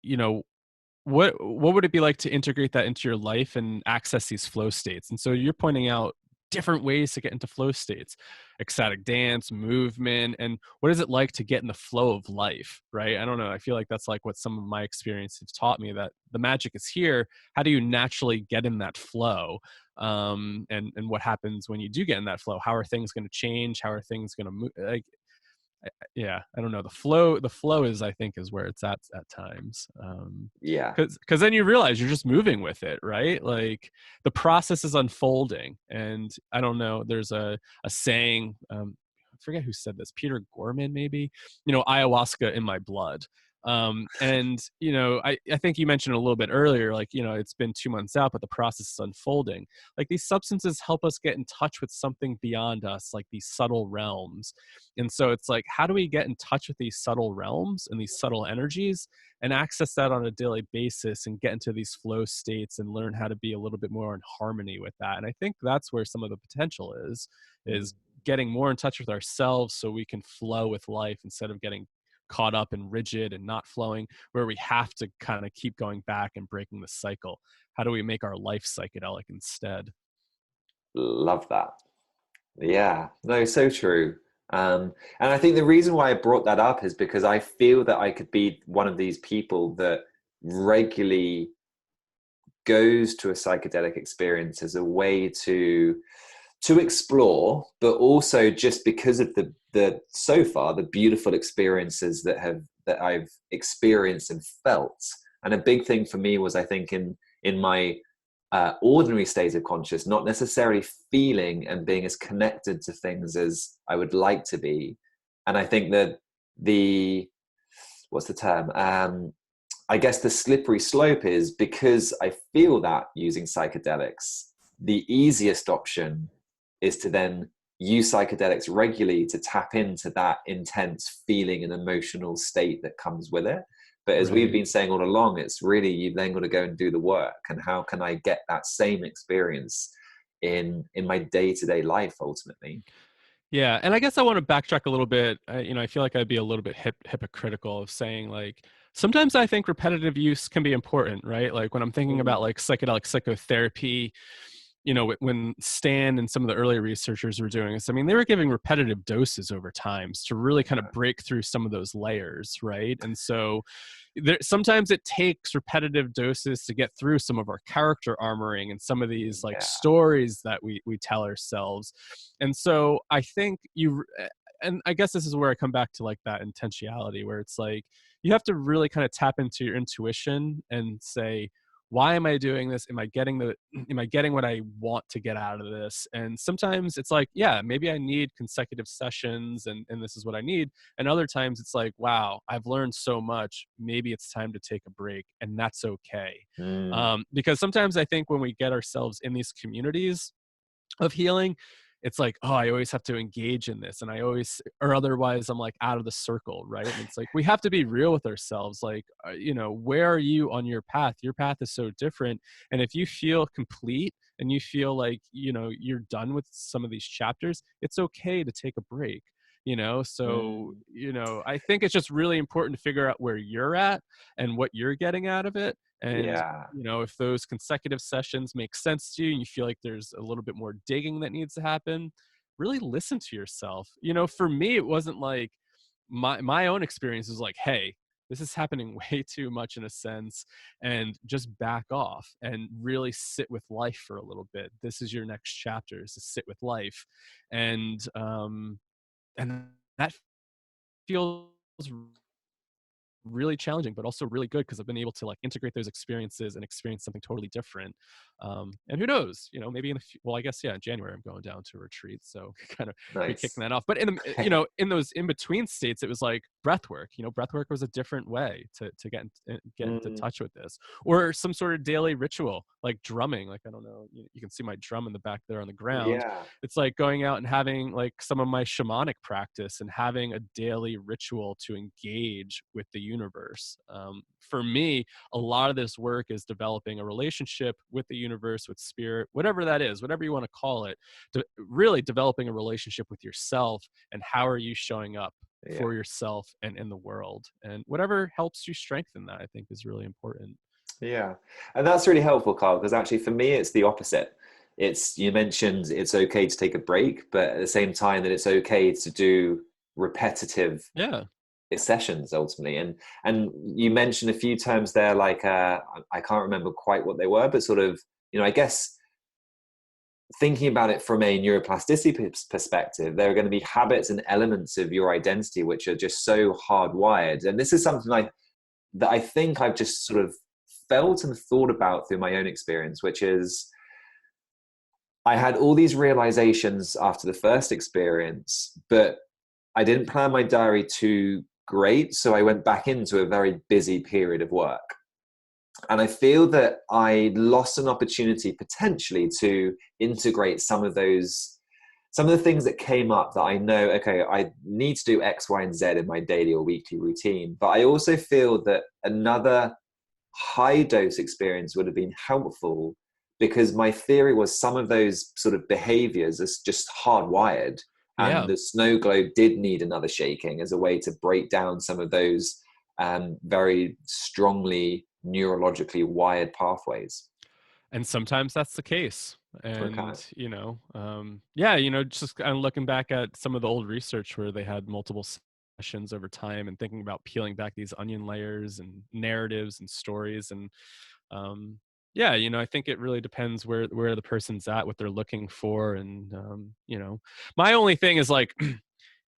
you know, what would it be like to integrate that into your life and access these flow states? And so you're pointing out different ways to get into flow states: ecstatic dance, movement, and what is it like to get in the flow of life, right? I don't know. I feel like that's like what some of my experience have taught me, that the magic is here. How do you naturally get in that flow? And what happens when you do get in that flow? How are things going to change? How are things going to move? Like, yeah, I don't know. The flow is, I think, is where it's at times. Yeah. Because then you realize you're just moving with it, right? Like the process is unfolding. And I don't know, there's a saying, I forget who said this, Peter Gorman maybe, ayahuasca in my blood. And I think you mentioned a little bit earlier, like, it's been 2 months out, but the process is unfolding. Like these substances help us get in touch with something beyond us, like these subtle realms. And so it's like, how do we get in touch with these subtle realms and these subtle energies and access that on a daily basis and get into these flow states and learn how to be a little bit more in harmony with that? And I think that's where some of the potential is getting more in touch with ourselves so we can flow with life instead of getting caught up and rigid and not flowing, where we have to kind of keep going back and breaking the cycle. How do we make our life psychedelic instead? Love that. Yeah, no, so true. And I think the reason why I brought that up is because I feel that I could be one of these people that regularly goes to a psychedelic experience as a way to explore, but also just because of the so far the beautiful experiences that I've experienced and felt. And a big thing for me was, I think, in my ordinary state of conscious, not necessarily feeling and being as connected to things as I would like to be. And I think that the what's the term? I guess the slippery slope is, because I feel that using psychedelics, the easiest option is to then use psychedelics regularly to tap into that intense feeling and emotional state that comes with it. But as we've Right. been saying all along, it's really, you've then got to go and do the work. And how can I get that same experience in my day-to-day life ultimately? Yeah, and I guess I want to backtrack a little bit. I feel like I'd be a little bit hypocritical of saying, like, sometimes I think repetitive use can be important, right? Like when I'm thinking about Mm, like psychedelic psychotherapy, when Stan and some of the early researchers were doing this, I mean, they were giving repetitive doses over times to really kind of break through some of those layers, right? And so sometimes it takes repetitive doses to get through some of our character armoring and some of these like yeah. stories that we tell ourselves. And so I think and I guess this is where I come back to like that intentionality, where it's like you have to really kind of tap into your intuition and say, why am I doing this? Am I getting what I want to get out of this? And sometimes it's like, yeah, maybe I need consecutive sessions and this is what I need. And other times it's like, wow, I've learned so much. Maybe it's time to take a break, and that's okay. Mm, Because sometimes I think when we get ourselves in these communities of healing, it's like, oh, I always have to engage in this, and or otherwise I'm like out of the circle, right? And it's like we have to be real with ourselves, like, where are you on your path? Your path is so different. And if you feel complete and you feel like, you're done with some of these chapters, it's okay to take a break. So mm, I think it's just really important to figure out where you're at and what you're getting out of it. And yeah. if those consecutive sessions make sense to you and you feel like there's a little bit more digging that needs to happen, really listen to yourself. For me, it wasn't like my own experience was like, hey, this is happening way too much in a sense, and just back off and really sit with life for a little bit. This is your next chapter, is to sit with life. And that feels really challenging, but also really good because I've been able to like integrate those experiences and experience something totally different. And who knows, maybe well, I guess, yeah, in January I'm going down to a retreat. So kind of be kicking Nice. that off. But in those in between states, it was like breath work. Breath work was a different way to get into Mm, touch with this, or some sort of daily ritual like drumming. Like, I don't know, you can see my drum in the back there on the ground. yeah. It's like going out and having like some of my shamanic practice and having a daily ritual to engage with the universe. For me, a lot of this work is developing a relationship with the universe, with spirit, whatever that is, whatever you want to call it, really developing a relationship with yourself, and how are you showing up Yeah. for yourself and in the world, and whatever helps you strengthen that, I think, is really important. Yeah. And that's really helpful, Carl, because actually for me, it's the opposite. You mentioned it's okay to take a break, but at the same time that it's okay to do repetitive Yeah. sessions ultimately. And you mentioned a few terms there, like, I can't remember quite what they were, but sort of, I guess thinking about it from a neuroplasticity perspective, there are going to be habits and elements of your identity which are just so hardwired. And this is something that I think I've just sort of felt and thought about through my own experience, which is I had all these realizations after the first experience, but I didn't plan my diary too great. So I went back into a very busy period of work. And I feel that I lost an opportunity potentially to integrate some of the things that came up that I know, okay, I need to do X, Y, and Z in my daily or weekly routine. But I also feel that another high dose experience would have been helpful, because my theory was some of those sort of behaviors are just hardwired, and Yeah. the snow globe did need another shaking as a way to break down some of those very strongly neurologically wired pathways. And sometimes that's the case. Okay. And yeah, just kind of looking back at some of the old research where they had multiple sessions over time and thinking about peeling back these onion layers and narratives and stories. And yeah, I think it really depends where the person's at, what they're looking for. And my only thing is like,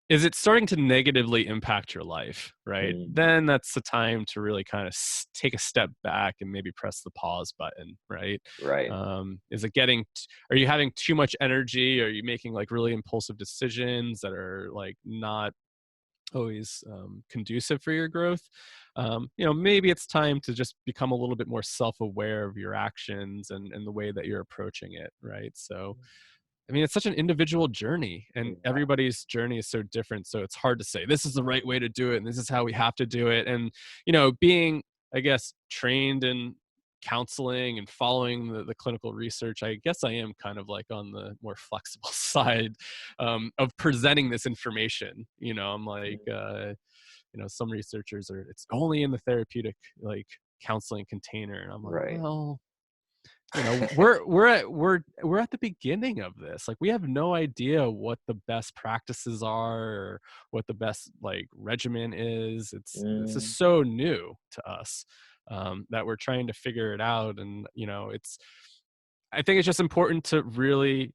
is it starting to negatively impact your life, right? Mm, Then that's the time to really kind of take a step back and maybe press the pause button, right? right. Is it are you having too much energy? Are you making like really impulsive decisions that are like not always conducive for your growth? Maybe it's time to just become a little bit more self-aware of your actions and the way that you're approaching it, right? So I mean, it's such an individual journey, and Yeah. everybody's journey is so different. So it's hard to say this is the right way to do it, and this is how we have to do it. And being, I guess, trained in counseling and following the clinical research, I guess I am kind of like on the more flexible side of presenting this information. I'm like, some researchers it's only in the therapeutic like counseling container, and I'm like, Right. well, we're at the beginning of this. Like, we have no idea what the best practices are or what the best like regimen is. This is Mm, so new to us, that we're trying to figure it out. And I think it's just important to really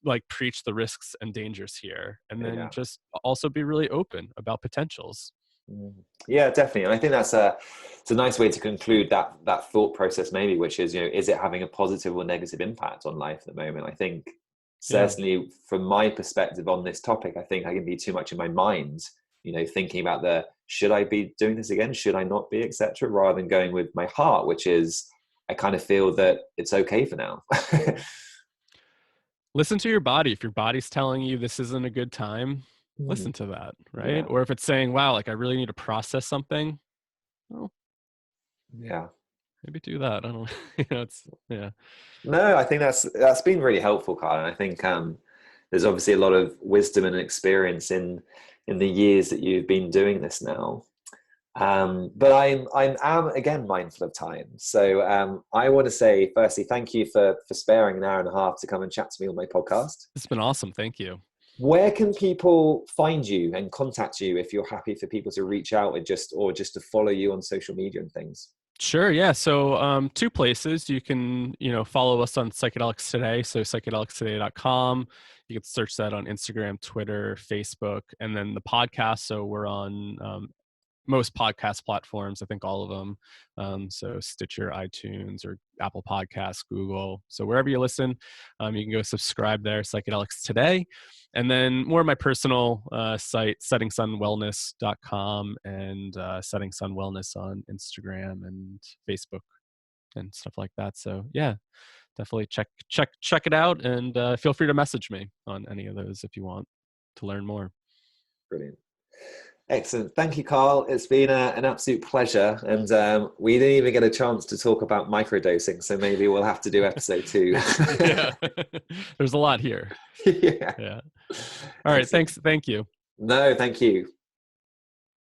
like preach the risks and dangers here, and then yeah. just also be really open about potentials. Mm. Yeah, definitely. And I think it's a nice way to conclude that thought process, maybe, which is, is it having a positive or negative impact on life at the moment? I think Yeah. certainly from my perspective on this topic, I think I can be too much in my mind, thinking about should I be doing this again? Should I not be, etc., rather than going with my heart, which is, I kind of feel that it's okay for now. Listen to your body. If your body's telling you this isn't a good time, Mm, listen to that, right? yeah. Or if it's saying, wow, like I really need to process something, well, Yeah. maybe do that. I don't it's, yeah. No, I think that's been really helpful, Carl. And I think there's obviously a lot of wisdom and experience in the years that you've been doing this now. But I am again mindful of time. So I want to say, firstly, thank you for sparing an hour and a half to come and chat to me on my podcast. It's been awesome. Thank you. Where can people find you and contact you if you're happy for people to reach out or just to follow you on social media and things? Sure. Yeah. So two places you can, follow us on Psychedelics Today. So psychedelicstoday.com. You can search that on Instagram, Twitter, Facebook, and then the podcast. So we're on most podcast platforms, I think all of them. So Stitcher, iTunes, or Apple Podcasts, Google. So wherever you listen, you can go subscribe there, Psychedelics Today. And then more of my personal site, settingsunwellness.com, and Setting Sun Wellness on Instagram and Facebook and stuff like that. So yeah, definitely check it out, and feel free to message me on any of those if you want to learn more. Brilliant. Excellent. Thank you, Carl. It's been an absolute pleasure. And we didn't even get a chance to talk about microdosing, so maybe we'll have to do episode 2. Yeah. There's a lot here. Yeah. Yeah. All right. Excellent. Thanks. Thank you. No, thank you.